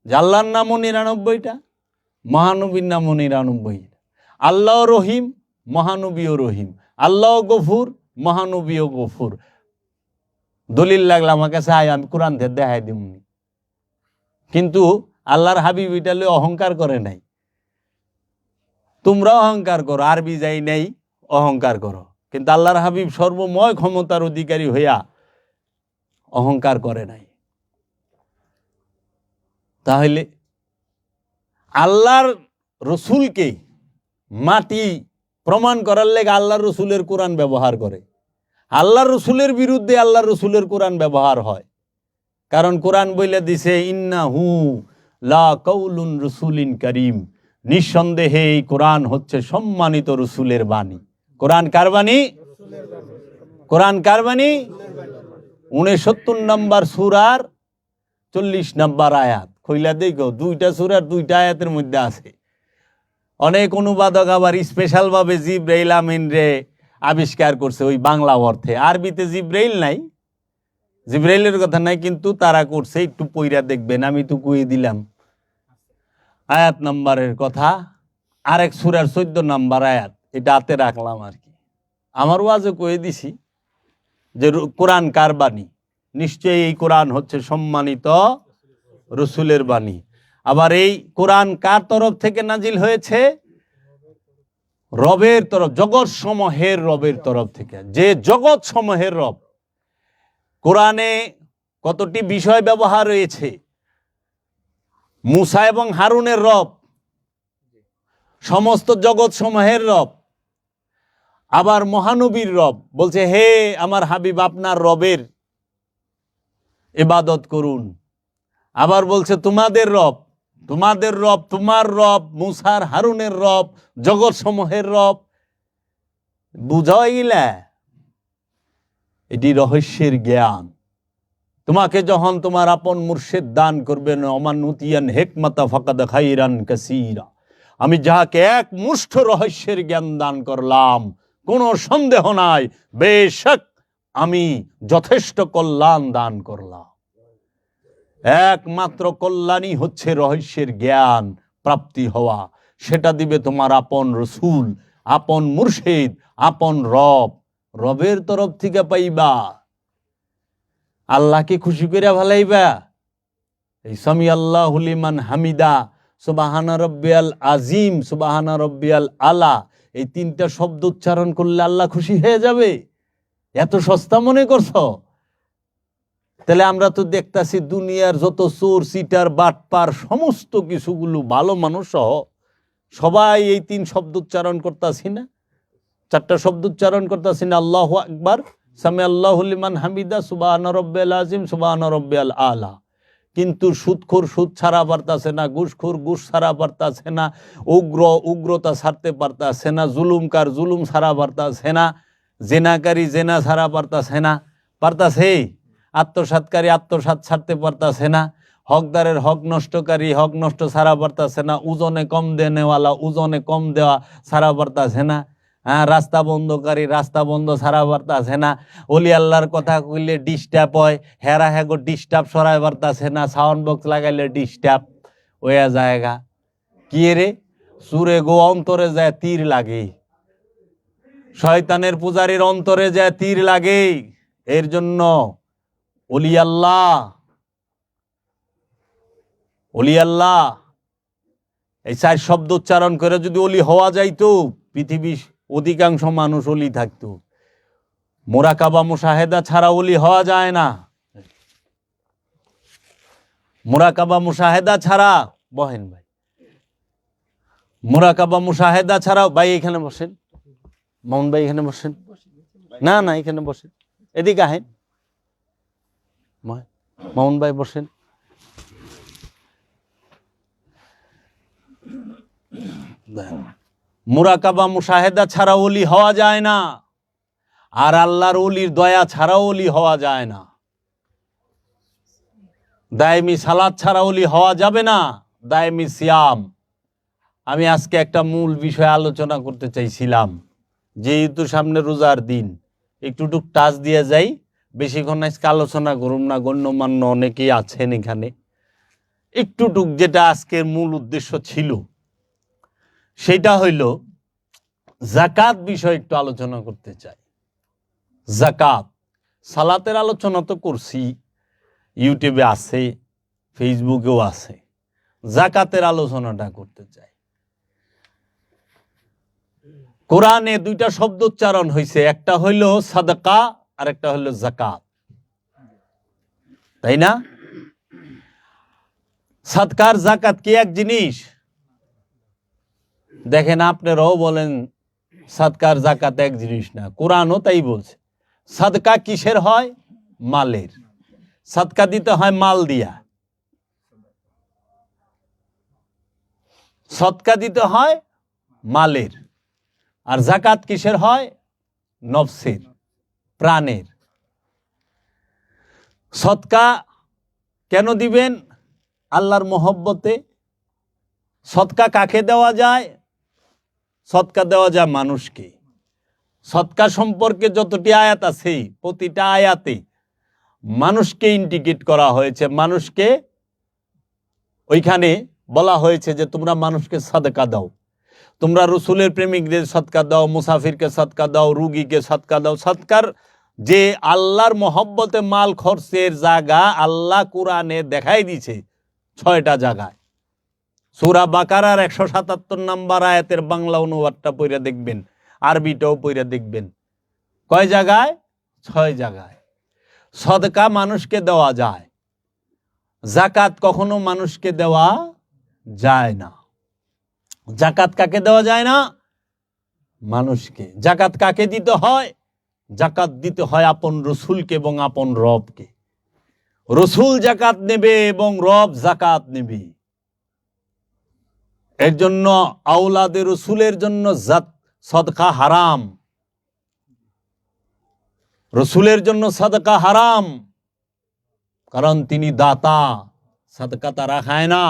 Speaker 1: যে আল্লাহর নামও 99টা, মহানবীর নামও 99? আল্লাহ রহিম, মহানবীও রহিম। আল্লাহ গফুর, মহানবীও গফুর। দলিল লাগলে আমার কাছে আয়, আমি কোরআন থেকে দেখাই দিমনি। কিন্তু আল্লাহর হাবিব এটা লয়ে অহংকার করে নাই। তোমরা অহংকার করো, আরবি যাই নেই অহংকার করো, কিন্তু আল্লাহর হাবিব সর্বময় ক্ষমতার অধিকারী হইয়া অহংকার করে নাই। তাহলে আল্লাহর রসুলকে মাটি প্রমাণ করার লেগে আল্লাহর রসুলের কোরআন ব্যবহার করে। আল্লাহর রসুলের বিরুদ্ধে আল্লাহর রসুলের কোরআন ব্যবহার হয়, কারণ কোরআন বলে দিছে ইন্নাহু লা কাউলুন রসুলিন করিম, নিঃসন্দেহে এই কোরআন হচ্ছে সম্মানিত রসুলের বাণী। কোরআন কার বাণী? কোরআন কার বাণী? 69 নম্বর সূরার 40 নম্বর আয়াত কইলা দেখো, 2টা সূরার 2টা আয়াতের মধ্যে আছে। অনেক অনুবাদক আবার স্পেশাল ভাবে জিবরাইল আমিন রে আবিষ্কার করছে ওই বাংলা অর্থে। আরবিতে জিবরাইল নাই, জিবরাইলের কথা নাই, কিন্তু তারা করছে। একটু পইরা দেখবেন, আমি তো কইয়ে দিলাম আয়াত নাম্বারের কথা। আরেক সূরার 14 নম্বর আয়াত, এটা হাতে রাখলাম আর কি। আমার ওয়াজে কয়ে দিছি যে কোরআন কার বাণী, নিশ্চয়ই এই কোরআন হচ্ছে সম্মানিত রসুলের বাণী। আবার এই কোরআন কার তরফ থেকে নাজিল হয়েছে? রবের তরফ, জগৎ সমূহের রবের তরফ থেকে, যে জগৎ সমূহের রব। কোরআনে কতটি বিষয় ব্যবহার রয়েছে? মুসা এবং হারুনের রব, সমস্ত জগৎ সমূহের রব। আবার মহানবীর রব বলছে, হে আমার হাবিব, আপনার রবের ইবাদত করুন। আবার বলছে তোমাদের রব, তোমাদের রব, তোমার রব, মুসার হারুনের রব, জগৎ সমূহের রব। বুঝা গেলা? এটি রহস্যের জ্ঞান। তোমাকে যখন তোমার আপন মুর্শিদ দান করবেন, অমানুতিয়ান হেকমাতা ফাকাদ খাইরান কাসীরা, আমি যাহাকে এক মুষ্ঠ রহস্যের জ্ঞান দান করলাম, কোনো সন্দেহ নাই, বেশক আমি যথেষ্ট কল্যাণ দান করলাম। একমাত্র কল্যাণই হচ্ছে রহস্যের জ্ঞান প্রাপ্তি হওয়া। সেটা দিবে তোমার আপন রসুল, আপন মুর্শিদ, আপন রব। রবের তরফ থেকে পাইবা, আল্লাহকে খুশি করে ভালাইবা। এই সামি আল্লাহু লিমান হামিদা, সুবহানা রাব্বিয়াল আজিম, সুবহানা রাব্বিয়াল আলা, এই 3টা শব্দ উচ্চারণ করলে আল্লাহ খুশি হয়ে যাবে? এত সস্তা মনে করছো? তাহলে আমরা তো দেখতাছি দুনিয়ার যত চোর, চিটার, বাটপার, সমস্ত কিছুগুলো ভালো মানুষ সহ সবাই এই 3 শব্দ উচ্চারণ করতেছি না, 4টা শব্দ উচ্চারণ করতেছি না, আল্লাহু আকবার, সামি আল্লাহু লিমান হামিদা, সুবহান রাব্বিয়াল আযীম, সুবহান রাব্বিয়াল আলা। কিন্তু সুদখোর সুদ ছাড়া পারতাছে না, ঘুষখোর ঘুষ ছাড়া পারতাছে না, উগ্রতা ছাড়তে পারতাছে না, জুলুমকার জুলুম ছাড়া পারতাছে না, জেনাকারী জেনা ছাড়া পারতাছে না, পারতাছে? আত্মসাৎকারী আত্মসাৎ ছাড়তে পারতাছে না, হকদারের হক নষ্টকারী হক নষ্ট ছাড়া পারতাছে না, ওজনে কম দেনেওয়ালা ওজনে কম দেওয়া ছাড়া পারতাছে না, হ্যাঁ, রাস্তা বন্ধকারী রাস্তা বন্ধ ছাড়া পারতাছে না, ওলি আল্লাহর কথা কইলে ডিস্টার্ব হয়, হেরা হ্যাগো ডিস্টার্ব সরাই পারতাছে না, সাউন্ড বক্স লাগাইলে ডিস্টার্ব হইয়া জায়গা। কি রে, সুরে গো অন্তরে যায় তীর লাগে, শয়তানের পূজারীর অন্তরে যায় তীর লাগে। এর জন্য ওলি আল্লাহ এই 4 শব্দ উচ্চারণ করে যদি ওলি হওয়া যাইতো, পৃথিবীর অধিকাংশ মানুষ ওলি থাকতো। মুরাকাবা মুশাহেদা ছাড়া ওলি হওয়া যায় না, মুরাকাবা মুশাহেদা ছাড়া। বহেন ভাই, মুরাকাবা মুশাহেদা ছাড়াও। ভাই এখানে বসেন, মামুন ভাই এখানে বসেন, না না এখানে বসেন, এদিকে আহেন, মামুন ভাই বসেন। মুরাকাবা মুশাহেদা ছাড়া ওলি হওয়া যায় না, আর আল্লাহর ওলির দয়া ছাড়া ওলি হওয়া যায় না। দায়েমি সালাত ছাড়া ওলি হওয়া যাবে না, দায়েমি সিয়াম। আমি আজকে একটা মূল বিষয় আলোচনা করতে চাইছিলাম, যেহেতু সামনে রোজার দিন, একটু টাচ দিয়ে যাই, বেশিক্ষণ আজকে আলোচনা করুন না, গণ্যমান্য অনেকেই আছেন এখানে। একটু যেটা আজকের মূল উদ্দেশ্য ছিল সেটা হইল যাকাত বিষয় একটু আলোচনা করতে চাই। যাকাত, সালাতের আলোচনা তো করছি, ইউটিউবে আছে, ফেসবুকেও আছে, যাকাতের আলোচনাটা করতে চাই। কোরআনে 2টা শব্দ উচ্চারণ হয়েছে, একটা হইল সাদকা আর একটা হইল যাকাত, তাই না? সাদকার যাকাত কি এক জিনিস? দেখেন, আপনারাও বলেন সাদকার যাকাত এক জিনিস না, কোরআনও তাই বলছে। সাদকা কিসের হয়? মালের। সাদকা দিতে হয় মাল দিয়া, সদকা দিতে হয় মালের। আর যাকাত কিসের হয়? নফসের, প্রাণের। সদকা কেন দিবেন? আল্লাহর মহব্বতে। সদকা কাকে দেওয়া যায়? সদকা দেওয়া যায় মানুষকে। সদকা সম্পর্কে যতটি আয়াত আছে, প্রতিটা আয়াতে মানুষকে ইন্ডিকেট করা হয়েছে, মানুষকে ওইখানে বলা হয়েছে যে তোমরা মানুষকে সদকা দাও, তোমরা রসুলের প্রেমিকদের সদকা দাও, মুসাফিরকে সদকা দাও, রুগীকে সদকা দাও। সদকার যে আল্লাহর মহব্বতে মাল খরচের জায়গা আল্লাহ কোরআনে দেখাই দিছে 6টা জায়গায়। সূরা বাকারার 177 নম্বর আয়াতের বাংলা অনুবাদটা পড়ে দেখবেন, আরবিটাও পড়ে দেখবেন। কয় জায়গায়? 6 জায়গায়। সদকা মানুষকে দেওয়া যায়, যাকাত কখনো মানুষকে দেওয়া যায় না। যাকাত কাকে দেওয়া যায় না? মানুষকে। যাকাত কাকে দিতে হয়? যাকাত দিতে হয় আপন রসুলকে এবং আপন রবকে। রসুল যাকাত নেবে এবং রব যাকাত নেবে। এর জন্য আওলাদে রসুলের জন্য সদকা হারাম, রসুলের জন্য সদকা হারাম, কারণ তিনি দাতা, সদকা তারা খায় না।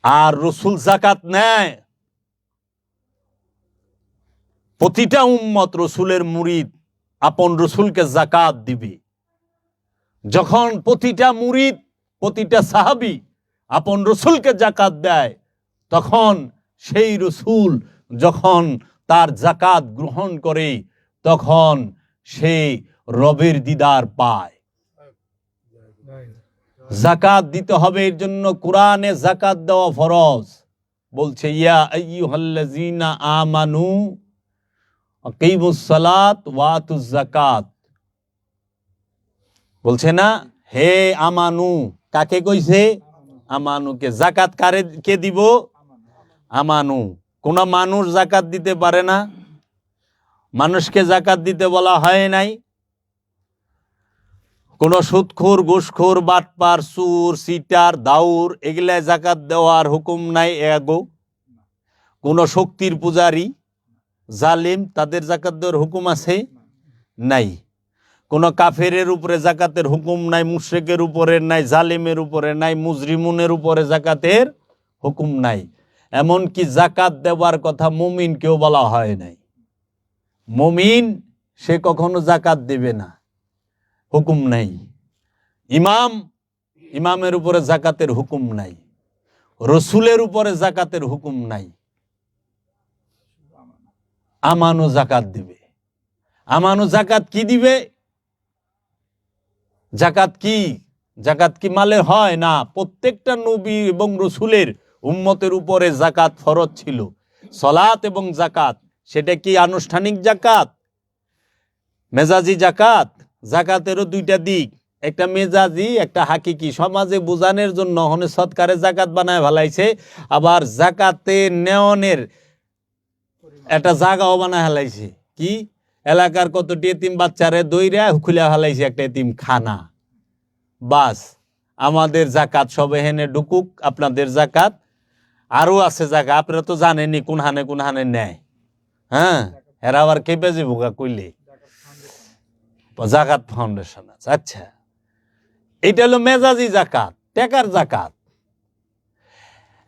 Speaker 1: আর রসুল যাকাত নেয়। প্রতিটা উম্মত রসুলের মুরিদ আপন রসুলকে যাকাত দিবে। যখন প্রতিটা মুরিদ, প্রতিটা সাহাবী আপন রসুলকে যাকাত দেয়, তখন সেই রসুল যখন তার যাকাত গ্রহণ করে, তখন সে রবের দিদার পায়। যাকাত দিতে হবে, এর জন্য কোরআনে যাকাত দেওয়া ফরজ। বলছে ইয়া আইয়ুহাল্লাযীনা আমানু আকিমুস সালাত ওয়া আতুজ যাকাত। বলছে না হে আমানু, কাকে কইছে? আমানুকে। জাকাত কারে কে দিব? আমানু। কোন মানুষ জাকাত দিতে পারে না, মানুষকে জাকাত দিতে বলা হয় নাই। কোন সুদখোর, ঘুষখোর, বাটপার, চুর, সিটার, দাউর এগুলায় জাকাত দেওয়ার হুকুম নাই এগো। কোন শক্তির পূজারী, জালিম তাদের জাকাত দেওয়ার হুকুম আছে? নাই। কোন কাফেরের উপরে জাকাতের হুকুম নাই, মুশরিকের উপরে নাই, জালিমের উপরে নাই, মুজরিমুনের উপরে জাকাতের হুকুম নাই। এমনকি জাকাত দেওয়ার কথা মুমিনকেও বলা হয় নাই। মুমিন সে কখনো জাকাত দেবে না, হুকুম নাই। ইমামের উপরে জাকাতের হুকুম নাই, রসুলের উপরে জাকাতের হুকুম নাই। আমানু জাকাত দিবে। আমানু জাকাত কি দিবে? জাকাত কি? জাকাত কি মালে হয় না? প্রত্যেকটা নবী এবং রসুলের উম্মতের উপরে জাকাত ফরজ ছিল। সালাত এবং জাকাত, সেটা কি আনুষ্ঠানিক জাকাত, মেজাজি জাকাত? জাকাতেরও দুইটা দিক, একটা মেজাজি, একটা হাকিকি। সমাজে বোঝানোর জন্য হনে সৎকারে জাকাত বানায় ফেলাইছে, আবার জাকাতে নেওয়ানের একটা জায়গাও বানায় ফেলাইছে। কি? এলাকার কতটি এতিম বাচ্চারে দইরা খুলে ফেলাইছে একটা এতিম খানা। বাস, আমাদের জাকাত সব এখানে ঢুকুক, আপনাদের জাকাত। আরো আছে জায়গা, আপনারা তো জানেনই কোন হানে নেয়। হ্যাঁ, এরা আবার কেঁপে যাবো কইলে জাকাত ফাউন্ডেশন আছে। আচ্ছা, এটা হলো মেজাজি জাকাত, টাকার জাকাত।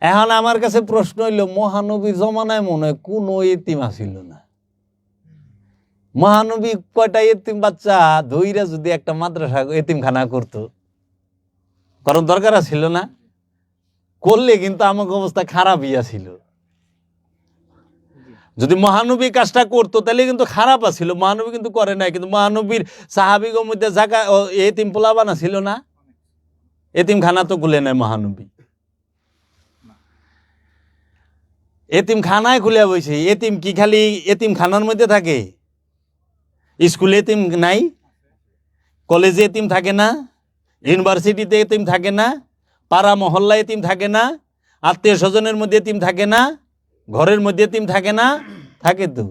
Speaker 1: এখন আমার কাছে প্রশ্ন হইল, মহানবীর জমানায় মনে হয় কোন এতিম আসিল না। মহানবী কয়টা এতিম বাচ্চা ধইরা যদি একটা মাদ্রাসা এতিমখানা করতো, কারণ দরকার ছিল না? করলে কিন্তু আমার অবস্থা খারাপই ছিল। যদি মহানবী কাজটা করতো তাহলে কিন্তু খারাপ আছিল। মহানবী কিন্তু করে নাই। কিন্তু মহানবীর সাহাবীদের মধ্যে জায়গা এতিম পোলাবানা ছিল না, এতিম খানা তো খুলে নেয় মহানবী। এতিম খানায় খুলে বইছে। এতিম কি খালি এতিম খানার মধ্যে থাকে? স্কুলে এতিম নাই? কলেজে এতিম থাকে না? ইউনিভার্সিটিতে এতিম থাকে না? পাড়া মহল্লা এতিম থাকে না? আত্মীয় স্বজনের মধ্যে এতিম থাকে না? ঘরের মধ্যে এতিম থাকে না? থাকে তো।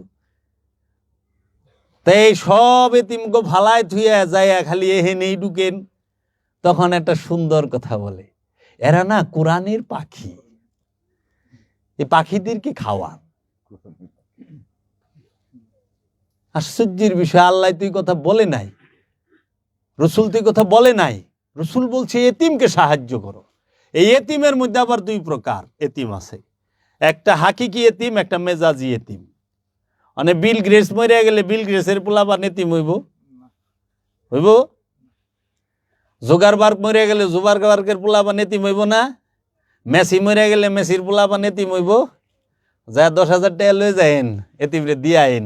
Speaker 1: তাই সব এতিম গো ভালায় থুইয়া যায়, খালি এহেনেই ঢুকেন। তখন একটা সুন্দর কথা বলে, এরা না কোরআনের পাখি, এই পাখিদেরকে খাওয়া। আশ্চর্যের বিষয়, আল্লাহ তুই কথা বলে নাই, রসুল তুই কথা বলে নাই। রসুল বলছে এতিমকে সাহায্য করো। এই এতিমের মধ্যে আবার দুই প্রকার এতিম আছে, একটা হাকিকি এতিম, একটা মেজাজি এতিম। মানে বিল গ্রেস মরে গেলে বিল গ্রেসের পোলাপান এতিম হইব? হইব? জোগারবার্গ মরে গেলে জোগারবার্গের পোলাপান এতিম হইব না? মেসি মরে গেলে মেসির পোলাপান এতিম হইব? যা 10,000 টাকা লয়ে যায়েন, এতিমরে দিয়ে আইন,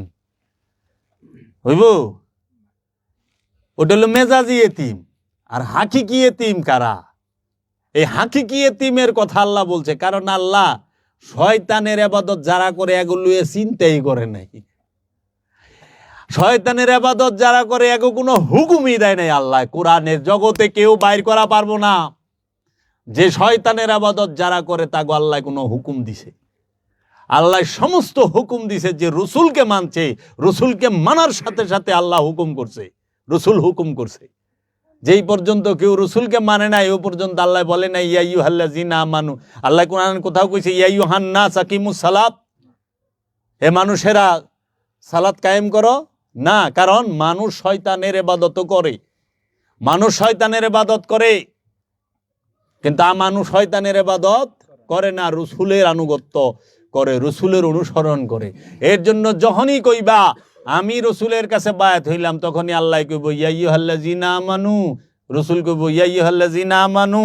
Speaker 1: হইব? ওটা হলো মেজাজি এতিম। আর হাকিকি এতিম কারা? এই হাকিকি এতিমের কথা আল্লাহ বলছে, কারণ আল্লাহ শয়তানের ইবাদত যারা করে এগুলো চিন্তাই করে নাই। শয়তানের ইবাদত যারা করে এগো কোনো হুকুমই দেয় নাই আল্লাহ। কোরআনের জগতে কেউ বাইর করা পারবো না যে শয়তানের ইবাদত যারা করে তাগো আল্লাহ কোনো হুকুম দিছে। আল্লাহ সমস্ত হুকুম দিছে যে রসুলকে মানছে, রসুলকে মানার সাথে সাথে আল্লাহ হুকুম করছে, রসুল হুকুম করছে। যেই পর্যন্ত কেউ রসুলকে মানে নাই ও পর্যন্ত আল্লাহ বলে নাই ইয়া আইয়ুহাল্লাযিনা আমানু। আল্লাহ কোরআন কোথাও কইছে ইয়া আইয়ুহান নাস আকিমুস সালাত, হে মানুষেরা সালাত কায়েম করো না। কারণ মানুষ শয়তানের ইবাদত করে, মানুষ শয়তানের ইবাদত করে, কিন্তু মানুষ শয়তানের ইবাদত করে না, রসুলের আনুগত্য করে, রসুলের অনুসরণ করে। এর জন্য যখনই কইবা আমি রসুলের কাছে বায়াত হইলাম, তখনই আল্লাহ কইব ইয়া আইয়ুহাল্লাযিনা আমানু, রসুল কইব ইয়া আইয়ুহাল্লাযিনা আমানু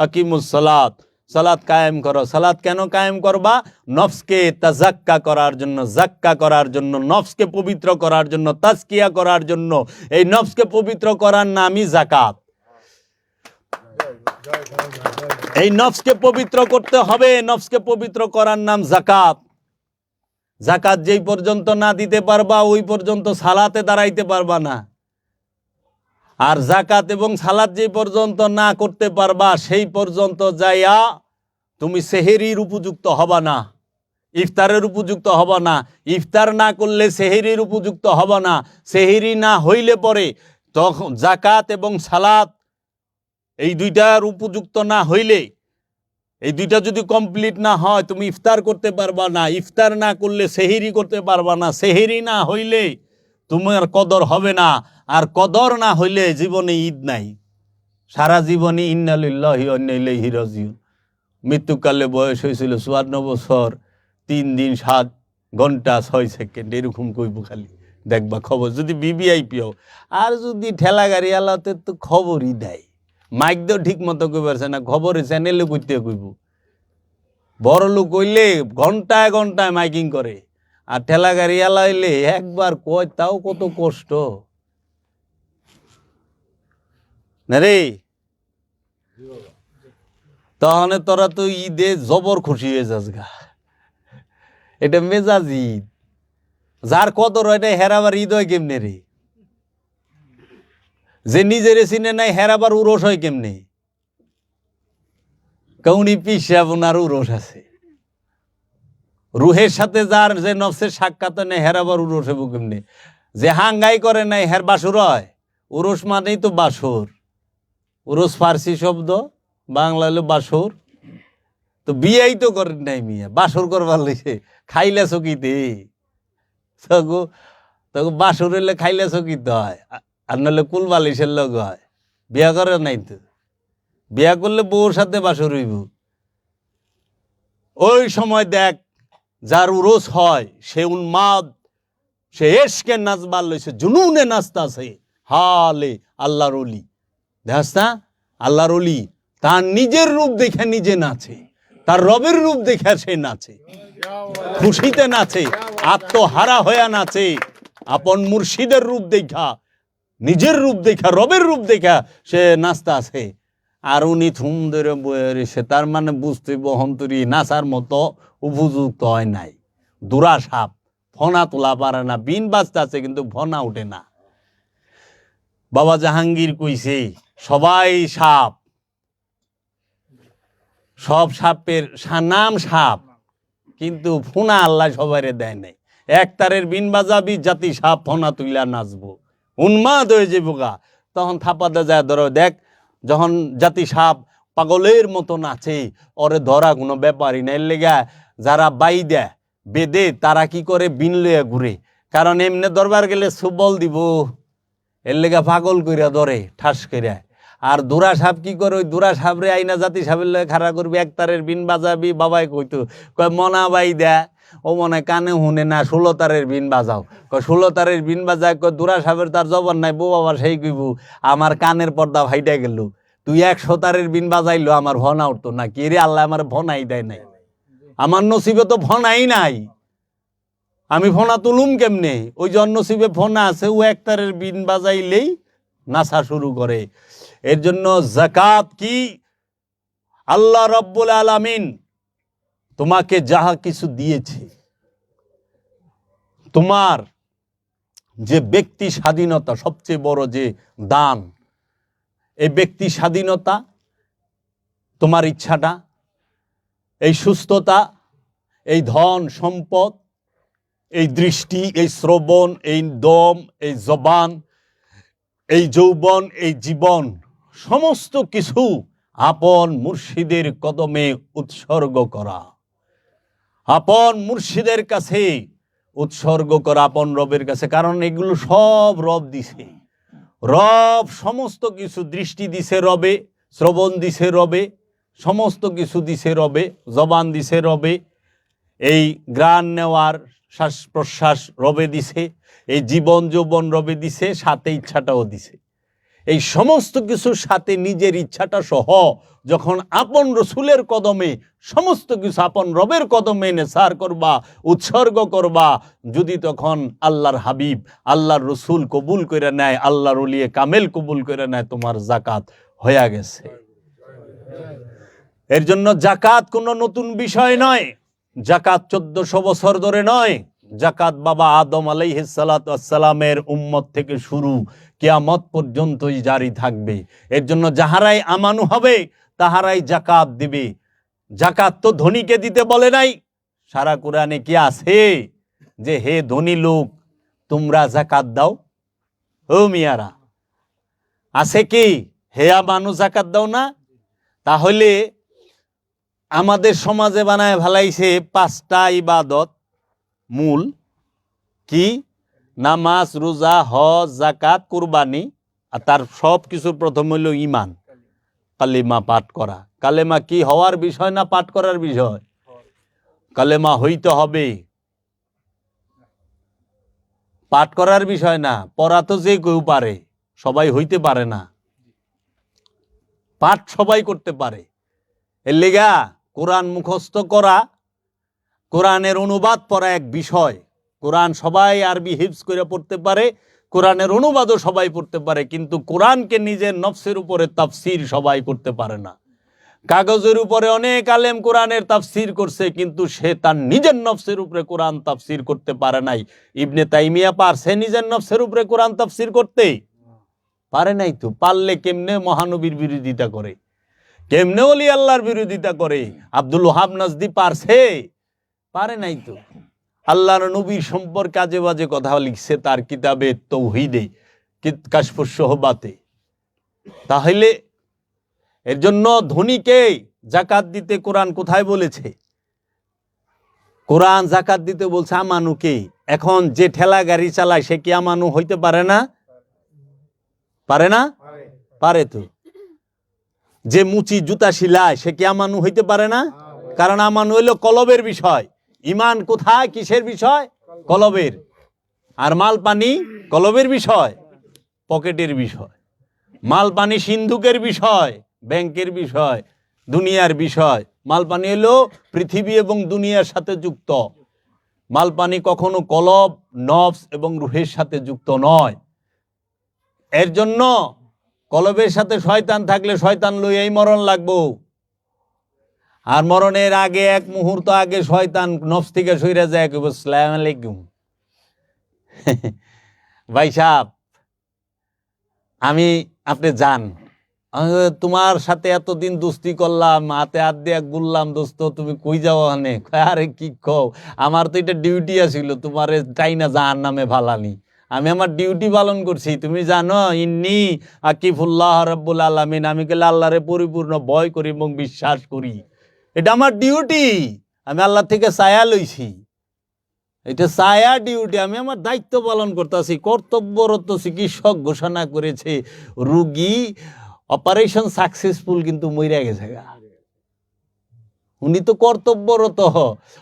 Speaker 1: আকিমুস সালাত, সালাত কায়েম করো। সালাত কেন কায়েম করবা? নফসকে তাজাক্কা করার জন্য, জাক্কা করার জন্য, নফসকে পবিত্র করার জন্য, তাজকিয়া করার জন্য। এই নফসকে পবিত্র করার নামই জাকাত। এই নফসকে পবিত্র করতে হবে, নফসকে পবিত্র করার নাম জাকাত। জাকাত যেই পর্যন্ত না দিতে পারবা ওই পর্যন্ত সালাতে দাঁড়াইতে পারবা না। আর জাকাত এবং সালাত যে পর্যন্ত না করতে পারবা সেই পর্যন্ত যাইয়া তুমি সেহেরির উপযুক্ত হবা না, ইফতারের উপযুক্ত হবা না। ইফতার না করলে সেহেরির উপযুক্ত হবা না। সেহেরি না হইলে পরে তখন জাকাত এবং সালাত এই দুইটার উপযুক্ত না হইলে, এই দুইটা যদি কমপ্লিট না হয় তুমি ইফতার করতে পারবা না। ইফতার না করলে সেহেরি করতে পারবা না। সেহেরি না হইলে তোমার কদর হবে না। আর কদর না হইলে জীবনে ঈদ নাই, সারা জীবনে ইন্না লিল্লাহি ওয়া ইন্না ইলাইহি রাজিউন। মৃত্যুকালে বয়স হয়েছিল 54 বছর 3 দিন 7 ঘন্টা 6 সেকেন্ড, এরকম কইব খালি দেখবা খবর যদি বিবিআইপি হও। আর যদি ঠেলা গাড়ি আলাতে তো খবরই দেয়, মাইক তো ঠিক মতো কই পারছে না, খবরে চ্যানেলে কইতে কইব। বড় লোক হইলে ঘন্টায় ঘন্টায় মাইকিং করে, আর ঠেলা গাড়ি আলা হইলে একবার কয় তাও কত কষ্ট না রে। তাহলে তোরা তো ঈদে জবর খুশি হয়ে যাস গা, এটা মেজাজ ঈদ। যার কদর হয় না হেরাবার ঈদ হয় কেমনে রে? যে নিজের চিনে নাই হেরাবার উরস হয় কেমনে? কৌনি পিসা বোনার উরস আছে, রুহের সাথে যার যে নফসের সাক্ষাৎ নেই হেরাবার উরস হইব কেমনে? যে হাঙ্গাই করে নাই হের বাসুর হয়। উরস মানেই তো বাসুর। উরস ফার্সি শব্দ, বাংলা হলো বাসুর। তো বিয়াই তো করেন নাই মিয়া, বাসুর করবার লইছে খাইলে চকিতে। তখন বাসুর হইলে খাইলে চকিতে হয়, আর নাহলে কুল বালিশের লোক হয়। বিয়া করে নাই তো, বিয়া করলে বউর সাথে বাসুর হইব। ওই সময় দেখ যার উরস হয় সে উন্মাদ, সে এশকে নাচবার লইছে, জুনুনে নাচতাছে। হালে আল্লাহর ওলি, দেখাস না? আল্লাহর ওলি তার নিজের রূপ দেখে নিজে নাচে, তার রবের রূপ দেখে সে নাচে, খুশিতে নাচে, আত্মহারা হইয়া নাচে। আপন মুর্শিদের রূপ দেখা, নিজের রূপ দেখা, রবের রূপ দেখা সে নাচতে আছে। আর উনি থুম ধরে বয়ে রয়েছে, তার মানে বুঝতে বহন্তরি নাচার মতো উপযুক্ত হয় নাই। দুরা সাপ, ফনা তোলা পারে না, বিন বাজতে আছে কিন্তু ফনা উঠে না। বাবা জাহাঙ্গীর কইছে সবাই সাপ, সব সাপের নাম সাপ, কিন্তু ফোনা আল্লাহ সবাইরে দেয় নাই। এক তারের বিন বাজাবি জাতি সাপ ফোনা তুইলা নাচবো, উন্মাদ হয়ে যাবো গা। তখন থাপাতে যায় ধরো, দেখ যখন জাতি সাপ পাগলের মতো নাচে, ওরে ধরা কোনো ব্যাপারই না। এর লেগা যারা বাই দেয় বেদে তারা কি করে বিন লইয়া ঘুরে, কারণ এমনি দরবার গেলে সুবল দিব, এর লেগা পাগল কইরা ধরে ঠাস কইরা। আর দুরা সাপ কি করে, ওই দুরা সাপরে আইনা জাতি সাপের লগে খাড়া করবি, এক তারের বিন বাজাবি। বাবাই কইতো কয় মনা বাই দে, ও মনে কানে শুনে না, 16 তারের বিন বাজাও। কয় 16 তারের বিন বাজায়, কয় দুরা সাপের তার জবান নাই। বউ বাবা সেই কইব আমার কানের পর্দা ভাইটা গেল, তুই 100 তারের বিন বাজাইলো আমার ভনা উঠতো না। কি রে আল্লাহ আমার ভনাই দেয় নাই, আমার নসিবে তো ভনাই নাই, আমি ফোনা তুলুম কেমনে? ওই জন্য নসিবে ফোনা আছে, ও এক তারের বিন বাজাইলেই নাচা শুরু করে। এর জন্য যাকাত কি, আল্লাহ রাব্বুল আলামিন তোমাকে যাহা কিছু দিয়েছে, তোমার যে ব্যক্তি স্বাধীনতা সবচেয়ে বড় যে দান, এই ব্যক্তি স্বাধীনতা, তোমার ইচ্ছাটা, এই সুস্থতা, এই ধন সম্পদ, এই দৃষ্টি, এই শ্রবণ, এই দম, এই জবান, এই যৌবন, এই জীবন, সমস্ত কিছু আপন মুর্শিদের কদমে উৎসর্গ করা, আপন মুর্শিদের কাছে উৎসর্গ করা, আপন রবের কাছে। কারণ এগুলো সব রব দিছে, রব সমস্ত কিছু, দৃষ্টি দিছে রবে, শ্রবণ দিছে রবে, সমস্ত কিছু দিছে রবে, জবান দিছে রবে, এই ঘ্রাণ নেওয়ার শ্বাস প্রশ্বাস রবে দিছে, এই জীবন যৌবন রবে দিছে, সাথে ইচ্ছাটাও দিছে। এই সমস্ত কিছুর সাথে নিজের ইচ্ছাটা সহ যখন আপন রসুলের কদমে সমস্ত কিছু আপন রবের কদমে এনে সার করবা, উৎসর্গ করবা, যদি তখন আল্লাহর হাবিব আল্লাহর রসুল কবুল করে নেয়, আল্লাহর ওলিয়ে কামেল কবুল করে নেয়, তোমার যাকাত হয়ে গেছে। এর জন্য যাকাত কোনো নতুন বিষয় নয়, যাকাত 1400 বছর ধরে নয়, জাকাত বাবা আদম আলাইহিস সালাতু ওয়াস সালামের উম্মত থেকে শুরু কিয়ামত পর্যন্তই জারি থাকবে। এর জন্য যাহারাই আমানু হবে তাহারাই জাকাত দিবে। জাকাত তো ধনীকে দিতে বলে নাই। সারা কোরআনে কি আছে যে হে ধনী লোক তোমরা জাকাত দাও? ও মিয়ারা, আছে কি? হে আমানু জাকাত দাও না? তাহলে আমাদের সমাজে বানায় ভালাইছে 5টা ইবাদত মূল, কি? নামাজ, রোজা, হজ, জাকাত, কুরবানি, আর তার সব কিছুর প্রথম হইল ঈমান, কালেমা পাঠ করা। কালেমা কি হওয়ার বিষয় না পাঠ করার বিষয়? কালেমা হইতে হবে, পাঠ করার বিষয় না। পড়া তো যে কেউ পারে, সবাই হইতে পারে না। পাঠ সবাই করতে পারে। এর লেগা কোরআন মুখস্থ করা, কোরআনের অনুবাদ পড়া এক বিষয়। কোরআন সবাই আরবি হিফজ করে পড়তে পারে, কোরআনের অনুবাদও সবাই পড়তে পারে, কিন্তু কোরআনকে নিজের নফসের উপরে তাফসির সবাই করতে পারে না। কাগজের উপরে অনেক আলেম কোরআনের তাফসির করছে, কিন্তু সে তার নিজের নফসের উপরে কোরআন তাফসির করতে পারে নাই। ইবনে তাইমিয়া পারছে নিজের নফসের উপরে কোরআন তাফসির করতে? পারে নাই। তো পারলে কেমনে মহানবীর বিরোধিতা করে, কেমনে ওলি আল্লাহর বিরোধিতা করে? আব্দুল ওহাব নাজদি পারছে? পারে নাই। তো আল্লাহর নবীর সম্পর্কে আজে বাজে কথা লিখছে তার কিতাবে তৌহিদে, কাশফুস সোহবাতে। তাহলে এর জন্য ধনীকে জাকাত দিতে কোরআন কোথায় বলেছে? কোরআন জাকাত দিতে বলছে আমানুকে। এখন যে ঠেলা গাড়ি চালায় সে কি আমানু হইতে পারে না? পারে না? পারে। তো যে মুচি জুতা শিলায় সে কি আমানু হইতে পারে না? কারণ আমানু হইল কলবের বিষয়। ঈমান কোথায়, কিসের বিষয়? কলবের। আর মাল পানি কলবের বিষয়, পকেটের বিষয়। মাল পানি সিন্ধুকের বিষয়, ব্যাংকের বিষয়, দুনিয়ার বিষয়। মাল পানি হলো পৃথিবী এবং দুনিয়ার সাথে যুক্ত। মাল পানি কখনো কলব, নফস এবং রুহের সাথে যুক্ত নয়। এর জন্য কলবের সাথে শয়তান থাকলে শয়তান লইয়াই মরণ লাগবো। আর মরণের আগে এক মুহূর্ত আগে শয়তান নফস থেকে সইরা যায়, আসসালামু আলাইকুম ভাই সাহেব, আপনি যান, তোমার সাথে এতদিন দোস্তি করলাম, হাতে হাত দিয়ে ঘুরলাম, দোস্ত তুমি কই যাও? হানে আরে কি কও, আমার তো এটা ডিউটি আছিল, তোমার টাইনা জাহান্নামে ভালানি। আমি আমার ডিউটি পালন করছি। তুমি জানো ইন্নী আকিফুল্লাহ রাব্বুল আলামিন, আমি গেলে আল্লাহরে পরিপূর্ণ ভয় করি এবং বিশ্বাস করি। এটা আমার ডিউটি, আমি আল্লাহ থেকে ছায়া লইছি। এটা ছায়া ডিউটি, আমি আমার দায়িত্ব পালন করতেছি। কর্তব্যরত চিকিৎসক ঘোষণা করেছে রুগী অপারেশন সাকসেসফুল, কিন্তু মইরা গেছে গা। উনি তো কর্তব্যরত,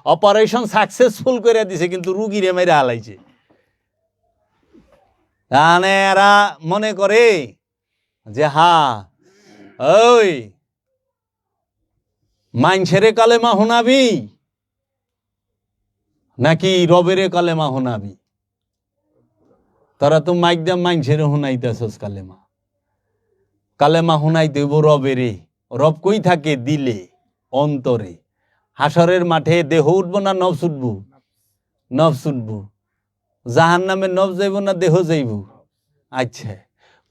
Speaker 1: অপারেশন সাকসেসফুল করে দিছে, কিন্তু রুগীরে মেরে হালাইছে। এরা মনে করে যে হ্যাঁ ওই মাইনছেরে কালেমা শোনাবি নাকি রবেরে কালেমা শোনাবি? তারা তো মাইক দাম মাইনছেরে শুনাইতেছস কালেমা। কালেমা শুনাই দেব রবেরে। রব কই থাকে? দিলে, অন্তরে। হাসরের মাঠে দেহ উঠবো না নফস উঠবো? নফস উঠবো। জাহান নামে নফস যাইব না দেহ যাইব? আচ্ছা,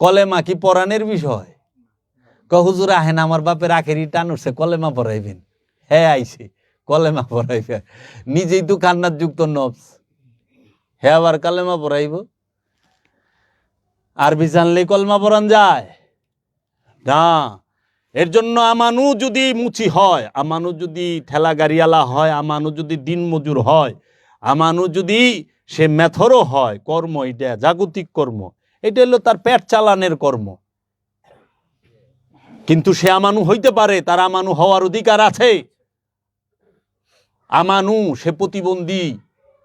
Speaker 1: কলেমা কি পরাণের বিষয়? হুজুর আহেন, আমার বাপের আখেরি টান উঠছে, কলেমা পড়াইবেন। হ্যাঁ আইছে, কলেমা পড়াইবে। নিজেই তো কান্নার যুক্ত নফস, হ্যাঁ আবার কালেমা পড়াইব? আরবি জানলেই কলমা পড়ান যায় না। এর জন্য আমানু যদি মুচি হয়, আমানু যদি ঠেলা গাড়িওয়ালা হয়, আমানু যদি দিন মজুর হয়, আমানু যদি সে মেথরও হয়, কর্ম এটা জাগতিক কর্ম, এটা হলো তার পেট চালানের কর্ম। কিন্তু সে আমানু হইতে পারে, তার আমানু হওয়ার অধিকার আছে। আমানু সে প্রতিবন্ধী,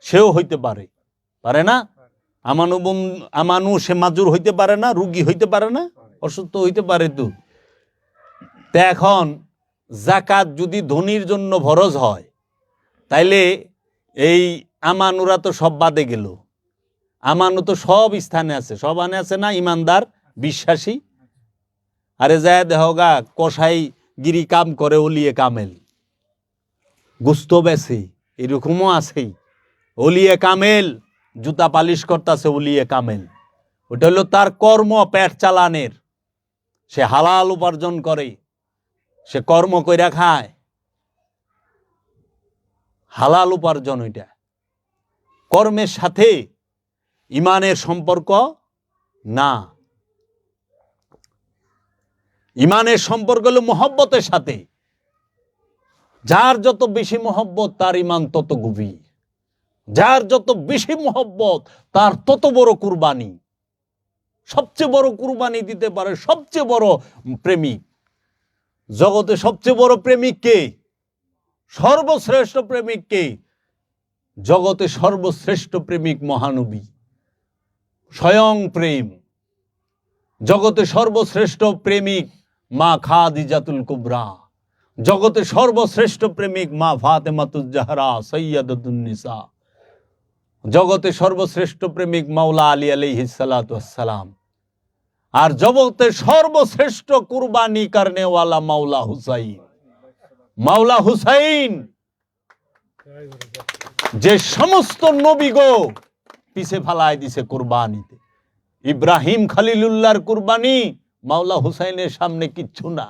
Speaker 1: সেও হইতে পারে, পারে না? আমানু সে মাজুর হইতে পারে না, রুগী হইতে পারে না, অসুস্থ হইতে পারে। তো এখন জাকাত যদি ধনীর জন্য ফরজ হয়, তাইলে এই আমানুরা তো সব বাদে গেল। আমানু তো সব স্থানে আছে, সব আনে আছে না? ইমানদার, বিশ্বাসী। আরে যায় দেহগা কসাই গিরি কাম করে, ওলিয়ে কামেল, গুস্ত বেছে, এরকমও আছেই। ওলিয়ে কামেল জুতা পালিশ করতেছে, ওলিয়ে কামেল, ওটা হলো তার কর্ম পেট চালানের। সে হালাল উপার্জন করে, সে কর্ম কইরা খায়, হালাল উপার্জন। ওইটা কর্মের সাথে ইমানের সম্পর্ক না। ইমানের সম্পর্ক হলো মহব্বতের সাথে। যার যত বেশি মহব্বত তার ইমান তত গভীর, যার যত বেশি মহব্বত তার তত বড় কুরবানি। সবচেয়ে বড় কুরবানি দিতে পারে সবচেয়ে বড় প্রেমিক। জগতে সবচেয়ে বড় প্রেমিক কে? সর্বশ্রেষ্ঠ প্রেমিক কে? জগতে সর্বশ্রেষ্ঠ প্রেমিক মহানবী, স্বয়ং প্রেম। জগতে সর্বশ্রেষ্ঠ প্রেমিক মা খাদিজাতুল কুবরা, জগতে সর্বশ্রেষ্ঠ প্রেমিক মা ফাতেমাতুজ জাহরা সৈয়দাতুন নিসা, জগতে সর্বশ্রেষ্ঠ প্রেমিক মাওলা আলী আলাইহিস সালাতু ওয়াস সালাম, আর জগতে সর্বশ্রেষ্ঠ কুরবানি করনে ওয়ালা মাওলা হুসাইন। মাওলা হুসাইন যে সমস্ত নবীগো পিছে ফালায় দিছে কুরবানিতে। ইব্রাহিম খলিলুল্লাহর কুরবানি মাওলা হুসাইনের সামনে কিচ্ছু না।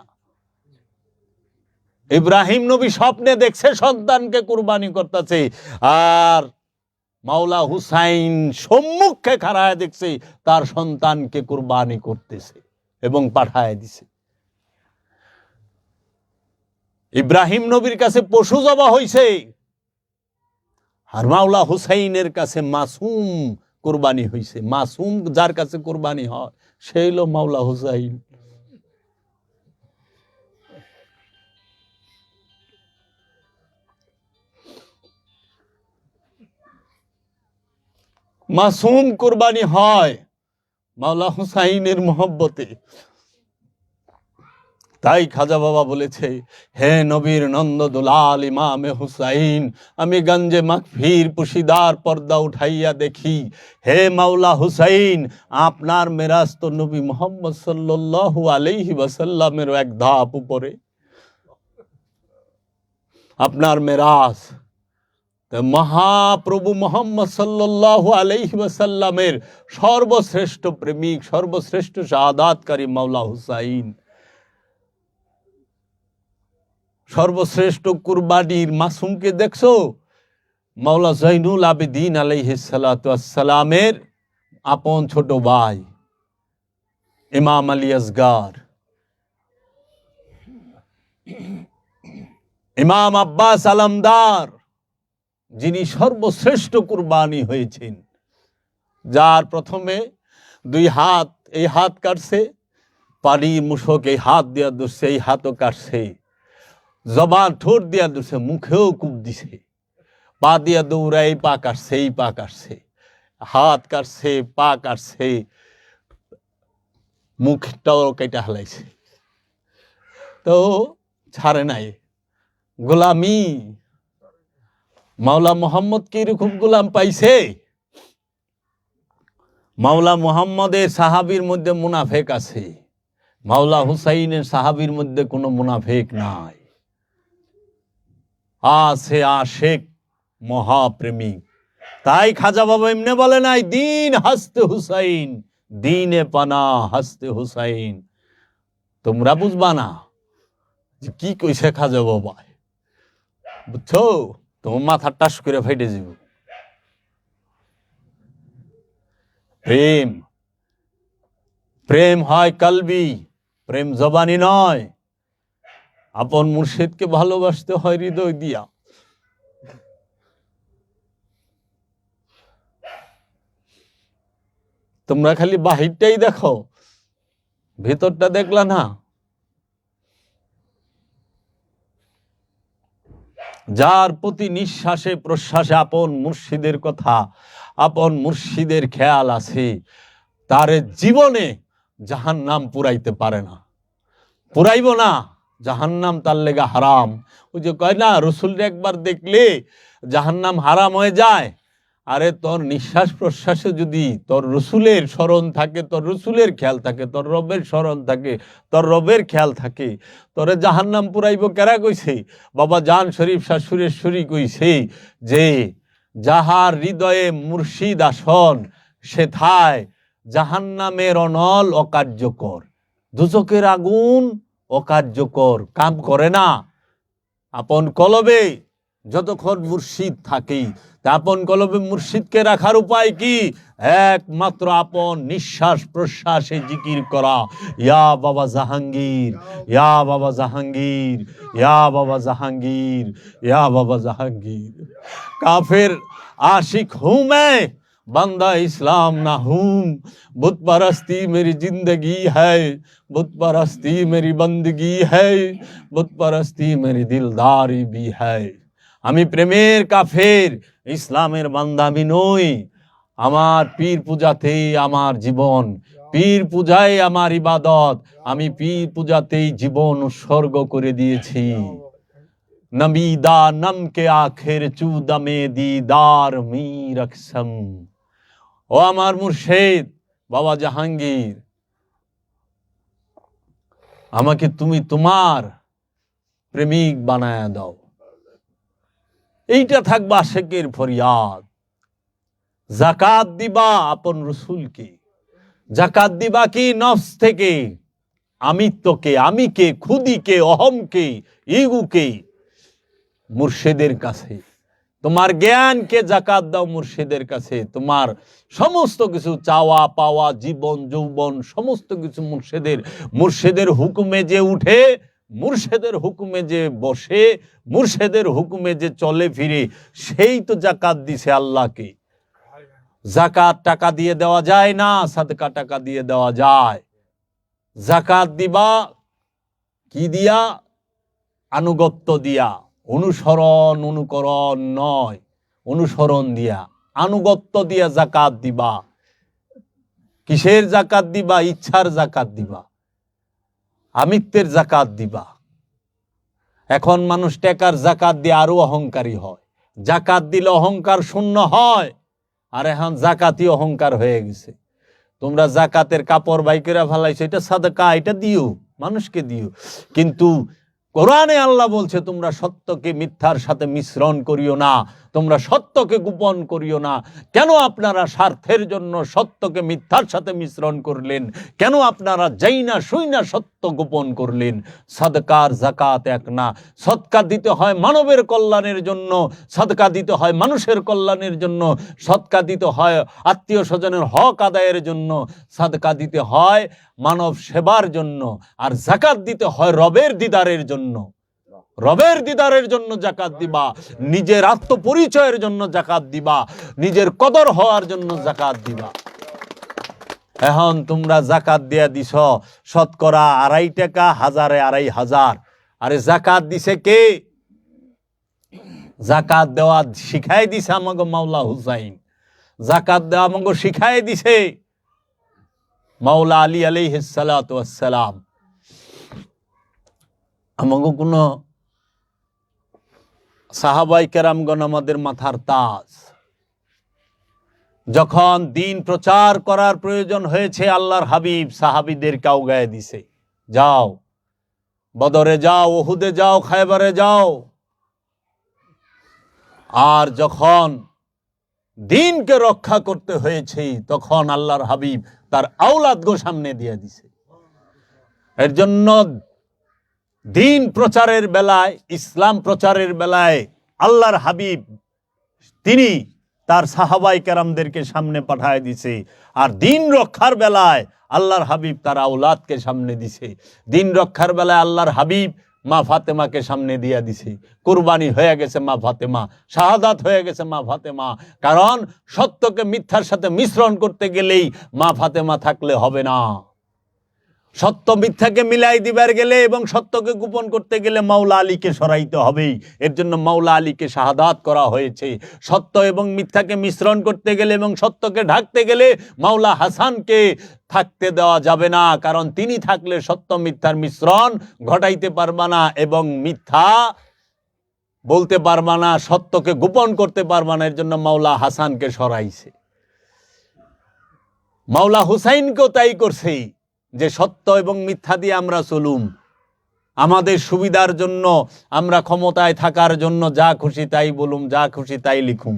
Speaker 1: ইব্রাহিম নবী স্বপ্নে দেখছে সন্তানকে কুরবানি করতেছে, আর মাওলা হুসাইন সম্মুখে খাড়ায় দেখছে তার সন্তানকে কুরবানি করতেছে এবং পাঠায় দিছে। ইব্রাহিম নবীর কাছে পশু জবা হইছে, আর মাওলা হুসাইনের কাছে মাসুম কুরবানি হইছে। মাসুম যার কাছে কুরবানি হয় সেই হলো মাওলা হুসাইন। মাসুম কুরবানি হয় মাওলা হুসাইনের মহব্বতে। তাই খাজা বাবা বলেছে, হে নবীর নন্দ দুলাল ইমামে হুসাইন, আমি গঞ্জে মাগফির পুশিদার পর্দা উঠাইয়া দেখি, হে মাওলা হুসাইন, আপনার মেরাজ তো নবী মুহাম্মদ সাল্লাল্লাহু আলাইহি ওয়াসাল্লামের এক ধাপ উপরে। আপনার মেরাজ মহাপ্রভু মুহাম্মদ সাল্লাল্লাহু আলাইহি ওয়াসাল্লামের সর্বশ্রেষ্ঠ প্রেমিক, সর্বশ্রেষ্ঠ শাহাদাতকারী মাওলা হুসাইন। সর্বশ্রেষ্ঠ কুরবানির মাসুমকে দেখছো? মাওলা জৈনুল আবেদিন আলাইহিস সালাতু ওয়াস সালামের আপন ছোট ভাই ইমাম আলী আসগার, ইমাম আব্বাস আলমদার, যিনি সর্বশ্রেষ্ঠ কুরবানি হয়েছেন, যার প্রথমে দুই হাত, এই হাত কাটছে, পানির মুশক এই হাত দিয়া ধরছে, এই হাতও কাটছে, জবান ঠোঁট দিয়া ধরছে, মুখেও কূপ দিছে, পা দিয়া দৌড়াই পা কাটছে, এই পা কাটছে, হাত কাটছে, পা কাটছে, মুখটাও কেটে হালাইছে, তো ছাড়ে নাই। গোলামি মাওলা মোহাম্মদ কি এরকম গোলাম পাইছে? মাওলা মোহাম্মদের সাহাবীর মধ্যে মুনাফেক আছে, মাওলা হুসাইনের সাহাবীর মধ্যে কোনো মুনাফেক নাই। আছে আশেক মহাপ্রেমিক। তাই খাজা বাবা এমনি বলে নাই, দিন হাসতে হুসাইন, দিনে পানা হাসতে হুসাইন। তোমরা বুঝবা না যে কি কইছে খাজা বাবা, বুঝছো? তোমার মাথা টাস করে ফাইটে যাব। প্রেম, প্রেম হয় কলবি, প্রেম জবানি নয়। আপন মুর্শিদকে ভালোবাসতে হয় হৃদয় দিয়া। তোমরা খালি বাহিরটাই দেখো, ভেতরটা দেখলা না। যার প্রতি নিঃশ্বাসে প্রশ্বাসে আপন মুর্শিদের কথা, আপন মুর্শিদের খেয়াল আছে, তার জীবনে জাহান্নাম পুরাইতে পারে না, পুরাইব না। জাহান্নাম তার লেগা হারাম। ওই যে কয় না, রসুলরে একবার দেখলে জাহান্নাম হারাম হয়ে যায়। আরে তোর নিঃশ্বাস প্রশ্বাসে যদি তোর রসুলের স্মরণ থাকে, তোর রসুলের খেয়াল থাকে, তোর রবের স্মরণ থাকে, তোর রবের খেয়াল থাকে, তোরে জাহান্নাম পুরাইব কেরা কইছে? বাবা জান শরীফ শাহ সুরেশ্বরী কইছে যে যাহার হৃদয়ে মুর্শিদ আসন, সেথায় জাহান্নামের অনল অকার্যকর। দুজকের আগুন অকার্যকর, কাম করে না। আপন কলবে যতক্ষণ মুর্শিদ থাকি, আপন কলবে মুর্শিদকে রাখার উপায় কি? একমাত্র আপন নিঃশ্বাস প্রশ্বাসে জিকির করা, ইয়া বাবা জাহাঙ্গীর, ইয়া বাবা জাহাঙ্গীর, ইয়া বাবা জাহাঙ্গীর, ইয়া বাবা জাহাঙ্গীর। কাফের आशिक हूं मैं, बंदा इस्लाम ना हूं। बुत परस्ती मेरी जिंदगी है, बुत परस्ती मेरी बंदगी है, बुत परस्ती मेरी दिलदारी भी है। আমি প্রেমের কাফের, ইসলামের বান্দা আমি নই। আমার পীর পূজাতেই আমার জীবন, পীর পূজায় আমার ইবাদত। আমি পীর পূজাতেই জীবন উৎসর্গ করে দিয়েছি। नबीदा नम के आखिर चूदमे दीदार मीर अक्सम। ও আমার মুর্শিদ বাবা জাহাঙ্গীর, আমাকে তুমি তোমার প্রেমিক বানায়া দাও। এইটা থাকবা আশিকের ফরিয়াদ। যাকাত দিবা আপন রসুলকে, যাকাত দিবা কি নফস থেকে, আমিত্বকে, আমিকে, খুদিকে, অহমকে, ইগুকে মুর্শিদের কাছে। তোমার জ্ঞানকে যাকাত দাও মুর্শিদের কাছে। তোমার সমস্ত কিছু চাওয়া পাওয়া, জীবন যৌবন, সমস্ত কিছু মুর্শিদের হুকুমে যে উঠে, মুর্শিদের হুকুমে যে বসে, মুর্শিদের হুকুমে যে চলে ফিরে, সেই তো যাকাত দিছে আল্লাহকে। যাকাত টাকা দিয়ে দেওয়া যায় না, সাদকা টাকা দিয়ে দেওয়া যায়। যাকাত দিবা কি দিয়া? আনুগত্য দিয়া, অনুসরণ অনুকরণ নয়, অনুসরণ দিয়া, আনুগত্য দিয়া যাকাত দিবা। কিসের যাকাত দিবা? ইচ্ছার যাকাত দিবা, আমিত্বের যাকাত দিবা। এখন মানুষ টাকার যাকাত দিয়ে আরো অহংকারী হয়। যাকাত দিলে অহংকার শূন্য হয়, আর এখন যাকাতই অহংকার হয়ে গেছে। তোমরা যাকাতের কাপড় বাইকেরা ফেলাইছো, এটা সাদকা, এটা দিও, মানুষকে দিও। কিন্তু কোরআনে আল্লাহ বলছে তোমরা সত্যকে মিথ্যার সাথে মিশ্রণ করিও না, তোমরা সত্যকে গোপন করিও না। কেন আপনারা স্বার্থের জন্য সত্যকে মিথ্যার সাথে মিশ্রণ করলেন? কেন আপনারা যাই না শুই না সত্য গোপন করলেন? সাদকার যাকাত এক না। সদকা দিতে হয় মানবের কল্যাণের জন্য, সদকা দিতে হয় মানুষের কল্যাণের জন্য, সদকা দিতে হয় আত্মীয় স্বজনের হক আদায়ের জন্য, সদকা দিতে হয় মানব সেবার জন্য, আর যাকাত দিতে হয় রবের দিদারের জন্য। রবের দিদারের জন্য যাকাত দিবা, নিজের আত্মপরিচয়ের জন্য যাকাত দিবা, নিজের কদর হওয়ার জন্য যাকাত দিবা। এখন তোমরা যাকাত দিয়া দিছ শতকরা 2.5 টাকা, হাজারে 2.5 আরে যাকাত দিছে কে? যাকাত দেওয়া শিখাই দিছে আমাগো মাওলা হুসাইন। যাকাত দেওয়া আমাগো শিখাই দিছে মাওলা আলী আলাইহিস সালাতু ওয়াস সালাম। আমাগো কোন সাহাবায়ে কেরামগণ আমাদের মাথার তাজ। যখন দিন প্রচার করার প্রয়োজন হয়েছে, আল্লাহর হাবিব সাহাবীদেরকে আওগায় দিছে, যাও বদরে যাও, উহুদে যাও, খায়বারে যাও। আর যখন দিনকে রক্ষা করতে হয়েছে, তখন আল্লাহর হাবিব তার আওলাদকে সামনে দিয়ে দিছে। এর জন্য দিন প্রচারের বেলায়, ইসলাম প্রচারের বেলায় আল্লাহর হাবিব তিনি তার সাহাবায়ে কেরামদেরকে সামনে পাঠায় দিছে। আর দিন রক্ষার বেলায় আল্লাহর হাবিব তার আওলাদকে সামনে দিছে। দিন রক্ষার বেলায় আল্লাহর হাবিব মা ফাতেমাকে সামনে দিয়া দিছে। কুরবানি হয়ে গেছে মা ফাতেমা, শাহাদাত হয়ে গেছে মা ফাতেমা। কারণ সত্যকে মিথ্যার সাথে মিশ্রণ করতে গেলেই মা ফাতেমা থাকলে হবে না। সত্য মিথ্যাকে মিলাই দিবার গেলে এবং সত্যকে গোপন করতে গেলে মাওলা আলীকে সরাইতে হবেই। এর জন্য মাওলা আলীকে শাহাদাত করা হয়েছে। সত্য এবং মিথ্যাকে মিশ্রণ করতে গেলে এবং সত্যকে ঢাকতে গেলে মাওলা হাসানকে থাকতে দেওয়া যাবে না, কারণ তিনি থাকলে সত্য মিথ্যার মিশ্রণ ঘটাইতে পারবা না এবং মিথ্যা বলতে পারবা না, সত্যকে গোপন করতে পারবা না। এর জন্য মাওলা হাসানকে সরাইছে। মাওলা হুসাইনকেও তাই করছে যে সত্য এবং মিথ্যা দিয়ে আমরা চলুম। আমাদের সুবিধার জন্য, আমরা ক্ষমতায় থাকার জন্য যা খুশি তাই বলুম, যা খুশি তাই লিখুম।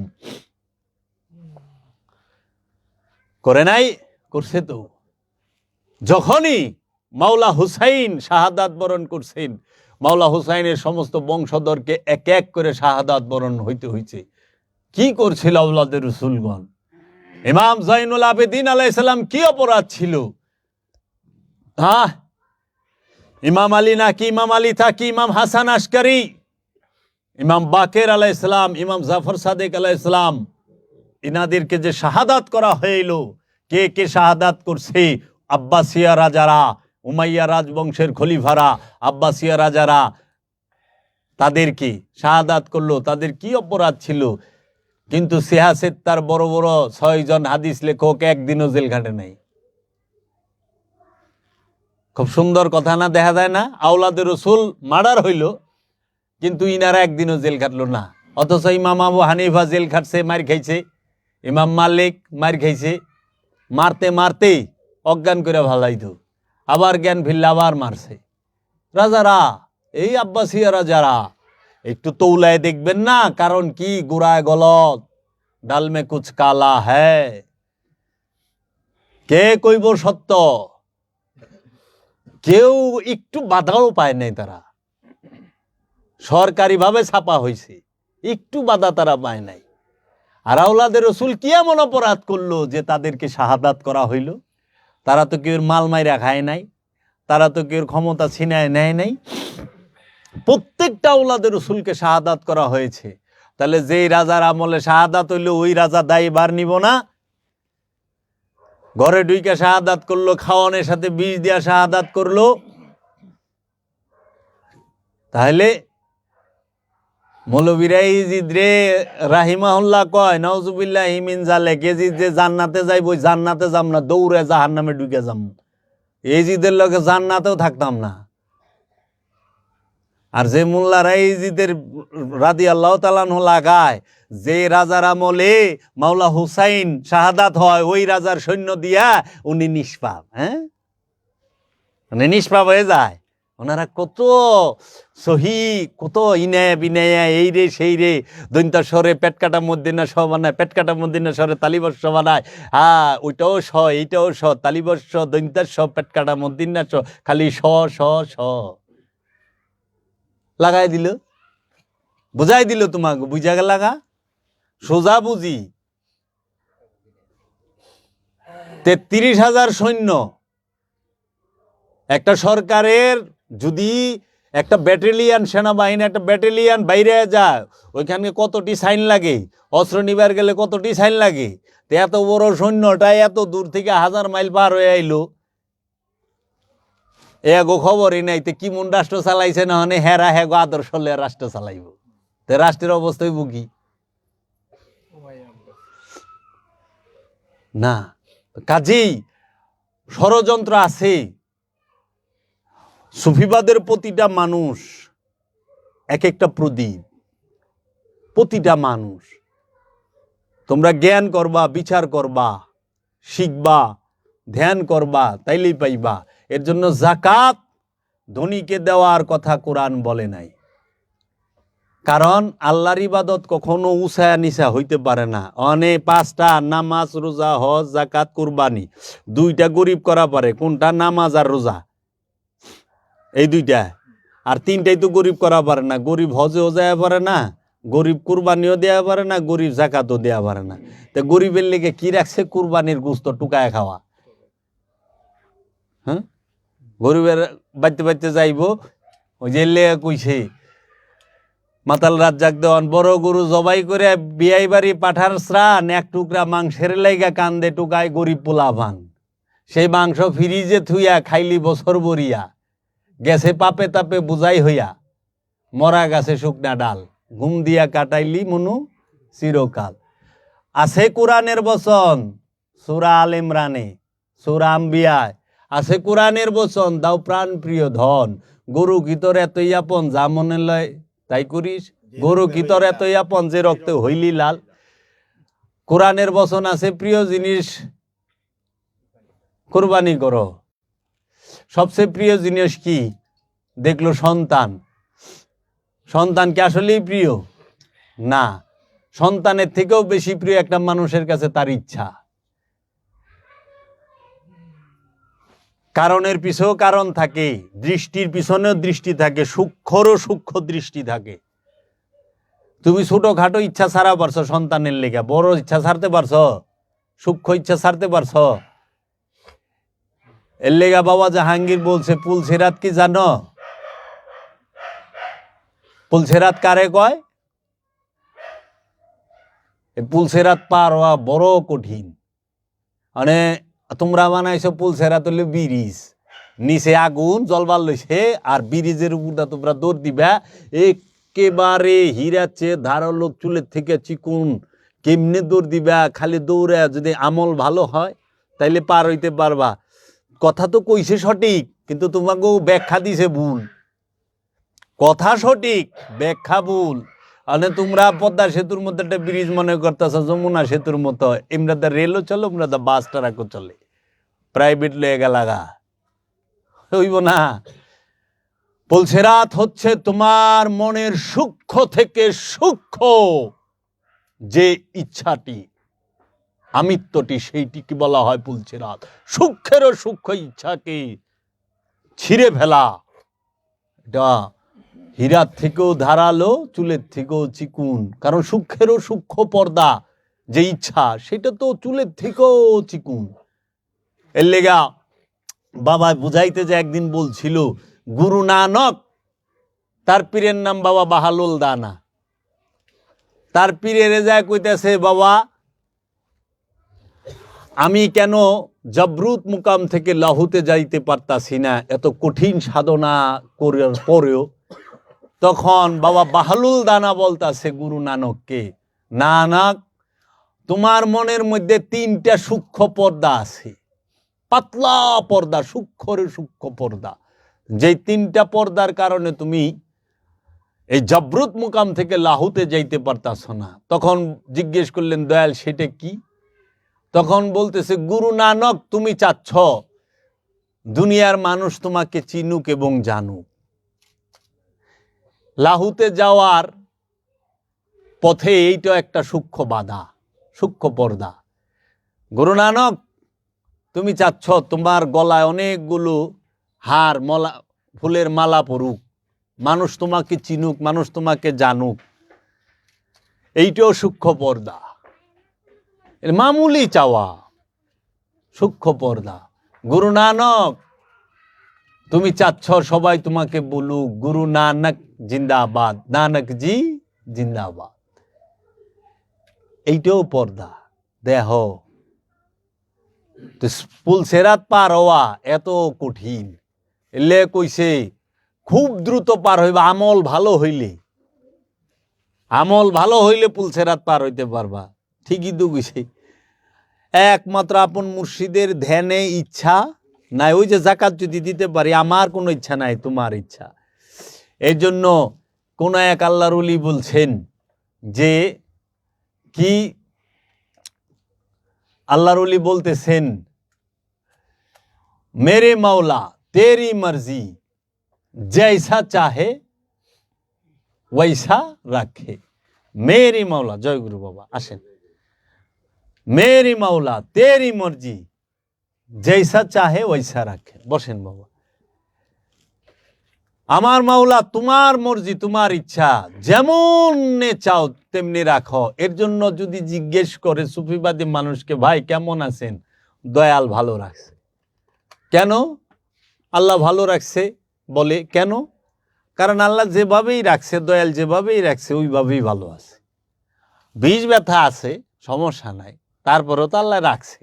Speaker 1: করে নাই? করছে তো। যখনই মাওলা হুসাইন শাহাদাত বরণ করছেন, মাওলা হুসাইনের সমস্ত বংশধরকে এক এক করে শাহাদাত বরণ হইতে হইছে। কি করছিল আওলাদের রসুলগণ? ইমাম জাইনুল আবেদিন আলাইহিস সালাম কি অপরাধ ছিল? ইমাম আলী নাকি ইমাম আলী থাকি ইমাম হাসান আশকারি, ইমাম বাকের আলাইহিস সালাম, ইমাম জাফর সাদেক আলাইহিস সালাম, ইনাদেরকে যে শাহাদাত করা হইল, কে কে শাহাদাত করছে? আব্বাসিয়া রাজারা, উমাইয়া রাজবংশের খলিফারা, আব্বাসিয়া রাজারা তাদেরকে শাহাদাত করলো। তাদের কি অপরাধ ছিল? কিন্তু সিয়াসেত্তার বড় বড় 6 জন হাদিস লেখক একদিনও জেল খাটে নাই। খুব সুন্দর কথা না? দেখা যায় না? আওলাদের রসুল মার্ডার হইল, কিন্তু ইনারা একদিনও জেল খাটলো না। অথচ ইমাম আবু হানিফা জেল খাটছে, মার খাইছে। ইমাম মালিক মার খাইছে, মারতে মারতে অজ্ঞান করে ভালাইতো, আবার জ্ঞান ফিরলে আবার মারছে। রাজারা, এই আব্বাসিয়া রাজারা একটু তৌলায় দেখবেন না, কারণ কি গুড়ায় গলত, ডাল মে কুছ কালা হ্যায়। কে কইব সত্য? কেউ একটু বাধাও পায় নাই। তারা সরকারিভাবে ছাপা হয়েছে, একটু বাধা তারা পায় নাই। আর আওলাদের রসুল কি এমন অপরাধ করলো যে তাদেরকে শাহাদাত করা হইল? তারা তো কেউ মাল মাইরা খায় নাই, তারা তো কেউ ক্ষমতা ছিনায় নেয় নাই। প্রত্যেকটা আওলাদের রসুলকে শাহাদাত করা হয়েছে। তাহলে যেই রাজার আমলে শাহাদাত হইল, ওই রাজা দায়ভার নিব না? ঘরে ঢুইকা শাহাদাত করলো, খাওয়ানোর সাথে বিষ দিয়া শাহাদাত করলো, তাহলে মৌলবীরা ইজিদ রে রাহিমাহুল্লাহ কয় নাউজুবিল্লাহি মিন জালিক, ইজিদ যে জান্নাতে যাইব, জান্নাতে যাম না, দৌড়ে জাহান্নামে ঢুকে যাম। ইজিদের লগে জান্নাতেও থাকতাম না। আর যে মোল্লারা ইজিদের রাদিয়াল্লাহু তাআলা আনহু লাগায়, যে রাজার আমলে মাওলা হুসাইন শাহাদাত হয়, ওই রাজার সৈন্য দিয়া উনি নিষ্পাপ। মানে নিষ্পাপ হয়ে যায়। ওনারা কত সহি, কত ইনে বিনয়া, এই রে সেই রে, দৈন্ত স্বরে পেট কাটা মদিনা স বানায়, পেট কাটা মদিনা স্বরে তালিবস্য বানায়। ওইটাও স, এইটাও স, তালিবস্য দৈন্তার স, পেট কাটা মদিনা স, খালি স স স লাগাই দিল, বুঝাই দিল তোমাকে। বুঝা গেল লাগা? সোজা বুঝি। 33,000 সৈন্য একটা সরকারের, যদি একটা ব্যাটালিয়ান সেনাবাহিনী, একটা ব্যাটালিয়ান বাইরে যায়, ওইখানে কতটি সাইন লাগে? অস্ত্র নিবার গেলে কতটি সাইন লাগে? তো এত বড় সৈন্যটা এত দূর থেকে 1000 মাইল পার হয়ে আইলো, এগো খবরই নাই। তো কি মন রাষ্ট্র চালাইছে না? হেরা হেগো আদর্শ রাষ্ট্র চালাইব। তো রাষ্ট্রের অবস্থায় বুকি না। কাজেই ষড়যন্ত্র আছে। সুফিবাদের প্রতিটা মানুষ এক একটা প্রদীপ। প্রতিটা মানুষ, তোমরা জ্ঞান করবা, বিচার করবা, শিখবা, ধ্যান করবা, তাইলেই পাইবা। এর জন্য যাকাত ধনীকে দেওয়ার কথা কোরআন বলে নাই। কারণ আল্লাহর ইবাদত কখনো উঁচা নিচা হইতে পারে না। 5টা নামাজ, রোজা, হজ, যাকাত, কুরবানি, 2টা গরিব করা পারে। কোনটা? নামাজ আর রোজা, এই 2টা। আর 3টাই তো গরিব করা পারে না। গরিব হজেও যায় পারে না, গরিব কুরবানিও দেওয়া পারে না, গরিব যাকাতও দেওয়া পারে না। তো গরিবের লেগে কি রাখছে? কুরবানির গোশত টুকায় খাওয়া। গরিবের বাইতে বাইতে যাইব, ওই যে লেগে কইছে মাতাল রাজ্জাক দেওয়ান, বড় গরু জবাই করে বিয়াই বাড়ি পাঠার স্রান, 1 টুকরা মাংসের লাইগা কান্দে টুকায় গরিব পোলাপান। সেই মাংস ফ্রিজে থুইয়া খাইলি বছর বরিয়া, গেছে পাপে তাপে বুঝাই হইয়া, মরা গাছে শুকনা ডাল, ঘুম দিয়া কাটাইলি মনু চিরকাল। আছে কোরআনের বচন সূরা আল ইমরানে, সূরা আম্বিয়ায় আছে কোরআনের বচন, দাও প্রাণ প্রিয় ধন, গরু কি তোর এতই আপন যা মনে লয় তাই করিস, গরু কি তোর এতই আপন যে রক্তে হইলি লাল। কোরআনের বচন আছে প্রিয় জিনিস কুরবানি করো। সবচেয়ে প্রিয় জিনিস কি? দেখলো সন্তান, সন্তান কি আসলেই প্রিয়? না, সন্তানের থেকেও বেশি প্রিয় একটা মানুষের কাছে তার ইচ্ছা। কারণের পিছনেও কারণ থাকে, দৃষ্টির পিছনেও দৃষ্টি থাকে, সূক্ষ্মরও সূক্ষ্ম দৃষ্টি থাকে। তুমি ছোটখাটো ইচ্ছা ছাড়া পারছো সন্তানের লেগে, বড় ইচ্ছা ছাড়তে পারছো? সূক্ষ্ম ইচ্ছা ছাড়তে পারছো? এর লেগা বাবা জাহাঙ্গীর বলছে পুলসিরাত কি জানো? পুলসিরাত কারে কয়? পুলসিরাত পার হওয়া বড় কঠিন। মানে তোমরা বানাইছো পুলসিরাত হলে ব্রিজ, নিচে আগুন জলবার লইছে, আর ব্রিজের উপরটা তোমরা দৌড় দিবা, একেবারে হীরাচ্ছে ধারালো চুলের থেকে চিকুন, কেমনে দৌড় দিবা? খালি দৌড়ে যদি আমল ভালো হয় তাইলে পার হইতে পারবা। কথা তো কইছে সঠিক, কিন্তু তোমাকেও ব্যাখ্যা দিছে ভুল। কথা সঠিক, ব্যাখ্যা ভুল। মানে তোমরা পদ্মা সেতুর মতো একটা ব্রিজ মনে করতেছ, যমুনা সেতুর মতো। এমরা তো রেলও চলে, আমরা তো বাস ট্রাকও চলে, প্রাইভেট লয়ে গেলাগা হইব না। পুলসিরাত হচ্ছে তোমার মনের সূক্ষ্ম থেকে সূক্ষ্ম যে ইচ্ছাটি, আমিত্বটি, সেইটিকে বলা হয় পুলসিরাত। সূক্ষ্মেরও সূক্ষ্ম ইচ্ছাকে ছিঁড়ে ফেলা। এটা হীরার থেকেও ধারালো, চুলের থেকেও চিকুন। কারণ সূক্ষ্মেরও সূক্ষ্ম পর্দা যে ইচ্ছা, সেটা তো চুলের থেকেও চিকুন। এর লেগা বাবা বুঝাইতে যে একদিন বলছিল, গুরু নানক, তার পীরের নাম বাবা বাহালুল দানা। তার পীরের যায় কইতেছে, বাবা আমি কেন জবরুত মুকাম থেকে লাহুতে যাইতে পারতাছি না, এত কঠিন সাধনা করার পরেও। তখন বাবা বাহালুল দানা বলতাছে গুরু নানককে, নানক, তোমার মনের মধ্যে 3টা সূক্ষ্ম পর্দা আছে, পাতলা পর্দা, সূক্ষ্মের সূক্ষ্ম পর্দা। যেই 3টা পর্দার কারণে তুমি এই জবরুত মুকাম থেকে লাহুতে যাইতে পারতাছ না। তখন জিজ্ঞেস করলেন, দয়াল সেটা কি? তখন বলতেছে, গুরু নানক, তুমি চাচ্ছ দুনিয়ার মানুষ তোমাকে চিনুক এবং জানুক। লাহুতে যাওয়ার পথে এইটা একটা সূক্ষ্ম বাধা, সূক্ষ্ম পর্দা। গুরু নানক, তুমি চাচ্ছ তোমার গলায় অনেকগুলো হার, ফুলের মালা পড়ুক, মানুষ তোমাকে চিনুক, মানুষ তোমাকে জানুক। এইটাও সূক্ষ্ম পর্দা, মামুলি চাওয়া, সূক্ষ্ম পর্দা। গুরু নানক, তুমি চাচ্ছ সবাই তোমাকে বলুক গুরু নানক জিন্দাবাদ, নানক জি জিন্দাবাদ। এইটাও পর্দা। দেহ পুলসিরাত পার হওয়া এত কঠিন। এলে কইছে খুব দ্রুত পার হইবা আমল ভালো হইলে। আমল ভালো হইলে পুলসিরাত পার হইতে পারবা। ঠিকই তো কইছে। একমাত্র আপন মুর্শিদের ধ্যানে ইচ্ছা নাই। ওই যে যাকাত যদি দিতে পারি, আমার কোনো ইচ্ছা নাই, তোমার ইচ্ছা। এই জন্য কোন এক আল্লাহর ওলি বলছেন যে কি, আল্লাহর ওলি বলতেছেন, মেরে মাওলা তেরি মর্জি, জৈসা চাহে ওইসা রাখে। মেরি মাওলা, জয় গুরু বাবা, আসেন। মেরি মাওলা তেরি মর্জি, জৈসা চাহে ওইসা রাখে। বসেন বাবা। আমার মাওলা তোমার মর্জি, তোমার ইচ্ছা, যেমন চাও তেমনি রাখো। এর জন্য যদি জিজ্ঞেস করে সুফিবাদী মানুষকে, ভাই কেমন আছেন? দয়াল ভালো রাখছে। কেন আল্লাহ ভালো রাখছে? বলে কেন? কারণ আল্লাহ যেভাবেই রাখছে, দয়াল যেভাবেই রাখছে, ওইভাবেই ভালো আছে। বিষ ব্যথা আছে, সমস্যা নাই, তারপরেও তো আল্লাহ রাখছে।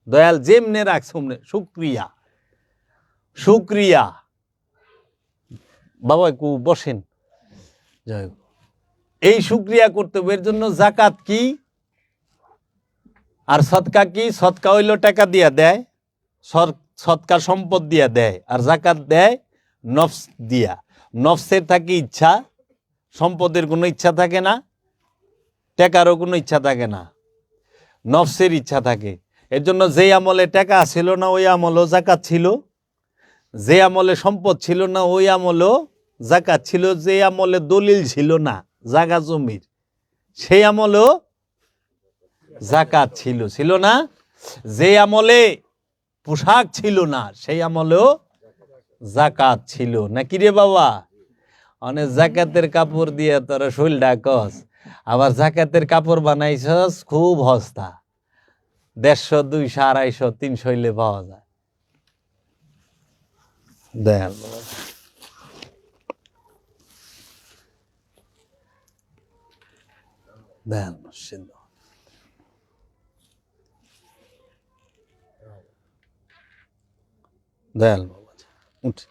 Speaker 1: দয়াল যেমনে রাখছে ওমনে। শুক্রিয়া, শুক্রিয়া। বাবা একটু বসেন। যাই হোক, এই শুক্রিয়া করতে হবে। এর জন্য জাকাত কি আর সদকা কি? সদকা হইল টাকা দিয়া দেয়, সদকা সম্পদ দিয়া দেয়, আর জাকাত দেয় নফস দিয়া। নফসের থাকে ইচ্ছা, সম্পদের কোনো ইচ্ছা থাকে না, টাকারও কোনো ইচ্ছা থাকে না, নফসের ইচ্ছা থাকে। এর জন্য যেই আমলে টাকা ছিল না, ওই আমলও জাকাত ছিল। যে আমলে সম্পদ ছিল না ওই আমলেও জাকাত ছিল, যে আমলে দলিল ছিল না জাগা জমির সেই আমলেও জাকাত ছিল, ছিল না? যে আমলে পোশাক ছিল না সেই আমলেও জাকাত ছিল নাকি রে বাবা? অনেক জাকাতের কাপড় দিয়ে তোরা শৈল ডাকস, আবার জাকাতের কাপড় বানাইছস খুব সস্তা, 150, 200, 250, 300 হইলে পাওয়া যায়। দেন দেন দেন উঠে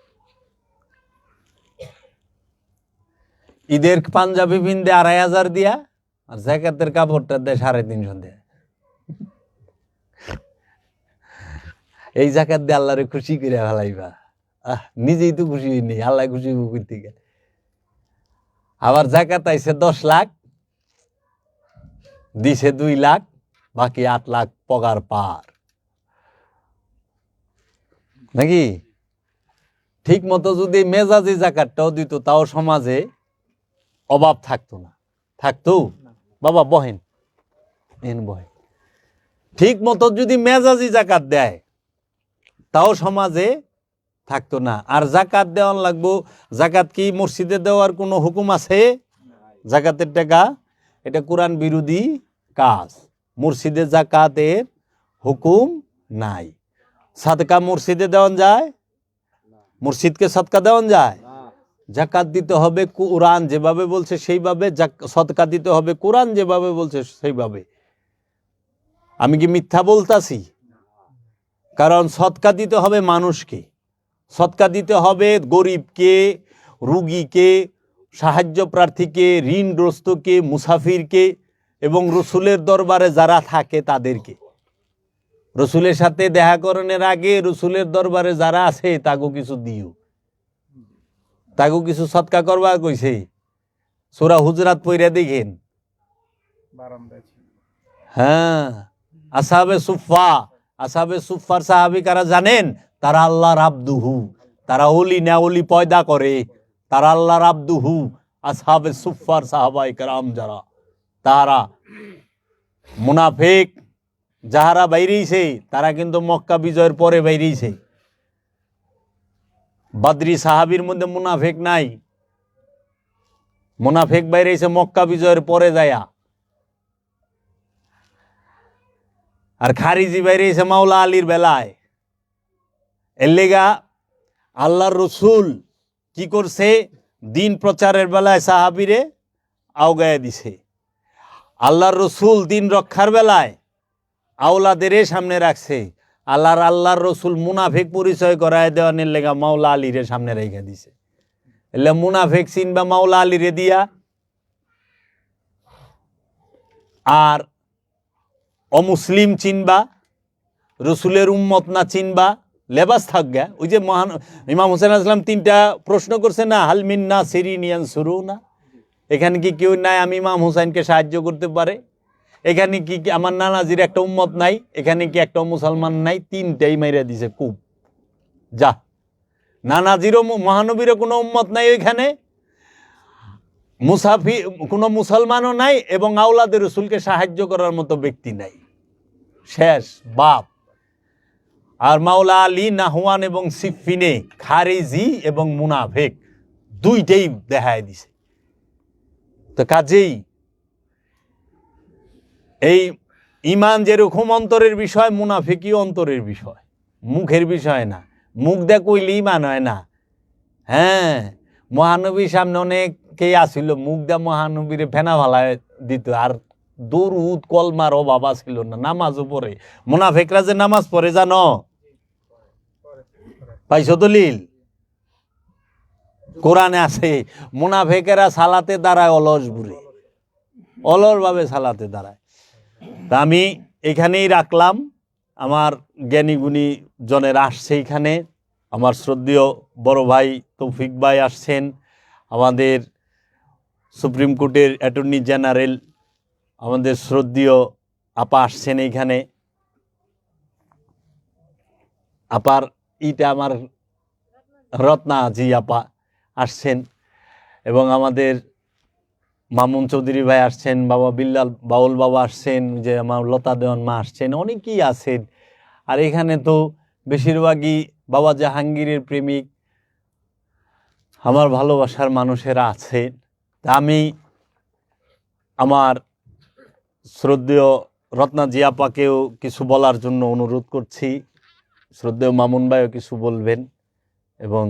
Speaker 1: ঈদের পাঞ্জাবি পিনতে 2500 দিয়া, আর জাকাতের কাপড়টা দেয় 350 দেয়। এই জাকাত দিয়ে আল্লাহরে খুশি করে ফেলাইবা। নিজেই তো খুশি হইনি, আল্লাহ খুশি হইব থেকে। আবার জাকাত আইছে 10 লাখ, দিছে 2 লাখ, বাকি 8 লাখ পগার পার নাকি? ঠিক মতো যদি মেজাজি জাকাতটাও দিত তাও সমাজে অভাব থাকতো না। থাকতো? বাবা বহেন, বহেন। ঠিক মতো যদি মেজাজি জাকাত দেয় তাও সমাজে থাকতো না। আর জাকাত দেওয়ান লাগবো। জাকাত কি মসজিদে দেওয়ার কোনো হুকুম আছে? জাকাতের টাকা এটা কোরআন বিরোধী কাজ। মসজিদে জাকাতের হুকুম নাই। সাদকা মসজিদে দেওয়ান যায়? মসজিদকে সদকা দেওয়ান যায়? জাকাত দিতে হবে কোরআন যেভাবে বলছে সেইভাবে, সদকা দিতে হবে কোরআন যেভাবে বলছে সেইভাবে। আমি কি মিথ্যা বলতাছি? কারণ সদকা দিতে হবে মানুষকে, সদকা দিতে হবে গরিবকে, রুগীকে, সাহায্য প্রার্থীকে, ঋণগ্রস্তকে, মুসাফিরকে এবং রসুলের দরবারে যারা থাকে তাদেরকে। রসুলের সাথে দেখা করানোর আগে রসুলের দরবারে যারা আছে তাকে কিছু দিও, তাকে কিছু সদকা করবা কইছে। সূরা হুজরাত পড়ে দেখেন। হ্যাঁ, আসহাবে সুফা, আসহাবে সুফার সাহাবী কারা জানেন? তারা আল্লাহর আব্দুহু, তারা ওলি না ওলি পয়দা করে, তারা আল্লাহর আব্দুহু। আসহাবে সুফার সাহাবায়ে কেরাম যারা, তারা মুনাফিক যাহারা বাইরেছে তারা কিন্তু মক্কা বিজয়ের পরে বাইরেছে। বদরি সাহাবীর মধ্যে মুনাফিক নাই, মুনাফিক বাইরেছে মক্কা বিজয়ের পরে যায়া। আর খারিজি বাইরেছে মাওলা আলীর বেলায়। এর লেগা আল্লাহর রসুল কি করছে? দিন প্রচারের বেলায় সাহাবীরে আওগায় দিছে। আল্লাহর রসুল দিন রক্ষার বেলায় আওলাদের সামনে রাখছে। আল্লাহর রসুল মুনাফিক পরিচয় করায় দেওয়ানের লেগা মাওলা আলীরে সামনে রেখে দিছে। এলে মুনাফিক চিনবা মাওলা আলীরে দিয়া, আর অমুসলিম চিনবা, রসুলের উম্মত না চিনবা, লেবাস থাকবে। ওই যে মহান ইমাম হোসেন আসলাম 3টা প্রশ্ন করছে না, হালমিন না সিরিনিয়ান শুরু না, এখানে কি কেউ নাই আমি ইমাম হুসাইনকে সাহায্য করতে পারে? এখানে কি আমার নানাজির একটা উম্মত নাই? এখানে কি একটা মুসলমান নাই? 3টাই মাইরা দিছে খুব। যা, নানাজিরও মহানবীরও কোনো উম্মত নাই ওইখানে, মুসাফি কোনো মুসলমানও নাই, এবং আওলাদের রসুলকে সাহায্য করার মতো ব্যক্তি নাই। শেষ বাপ। আর মাওলা আলী, নাহওয়ান এবং সিফিনে খারিজি এবং মুনাফিক 2টাই দেখায় দিছে। তো কাজেই এই ইমান যেরকম অন্তরের বিষয়, মুনাফিকই অন্তরের বিষয়, মুখের বিষয় না। মুখ দিয়ে কইলে ইমান হয় না। হ্যাঁ, মহানবীর সামনে অনেকেই আসিল, মুখ দিয়ে মহানবীরে ফেনা ভালায় দিত, আর দরুদ কলমার অভাব ছিল না, নামাজও পড়ে। মুনাফিকরা যে নামাজ পড়ে জানো? পাইছো দলিল? কোরআনে আছে মুনাফিকেরা সালাতে দাঁড়ায় অলস বুড়ে, অলস ভাবে সালাতে দাঁড়ায়। তা আমি এখানেই রাখলাম। আমার জ্ঞানী গুণী জনের আসছে এখানে। আমার শ্রদ্ধেয় বড় ভাই তৌফিক ভাই আসছেন, আমাদের সুপ্রিম কোর্টের অ্যাটর্নি জেনারেল আমাদের শ্রদ্ধেয় আপা আসছেন এইখানে। আপার ইটা আমার রত্না জি আপা আসছেন, এবং আমাদের মামুন চৌধুরী ভাই আসছেন, বাবা বিল্লাল বাউল বাবা আসছেন, যে আমার লতা দেওয়ান মা আসছেন, অনেকেই আছেন। আর এখানে তো বেশিরভাগই বাবা জাহাঙ্গীরের প্রেমিক, আমার ভালোবাসার মানুষেরা আছেন। তা আমি আমার শ্রদ্ধেয় রত্না জি আপাকেও কিছু বলার জন্য অনুরোধ করছি, শ্রদ্ধেয় মামুন ভাইও কিছু বলবেন, এবং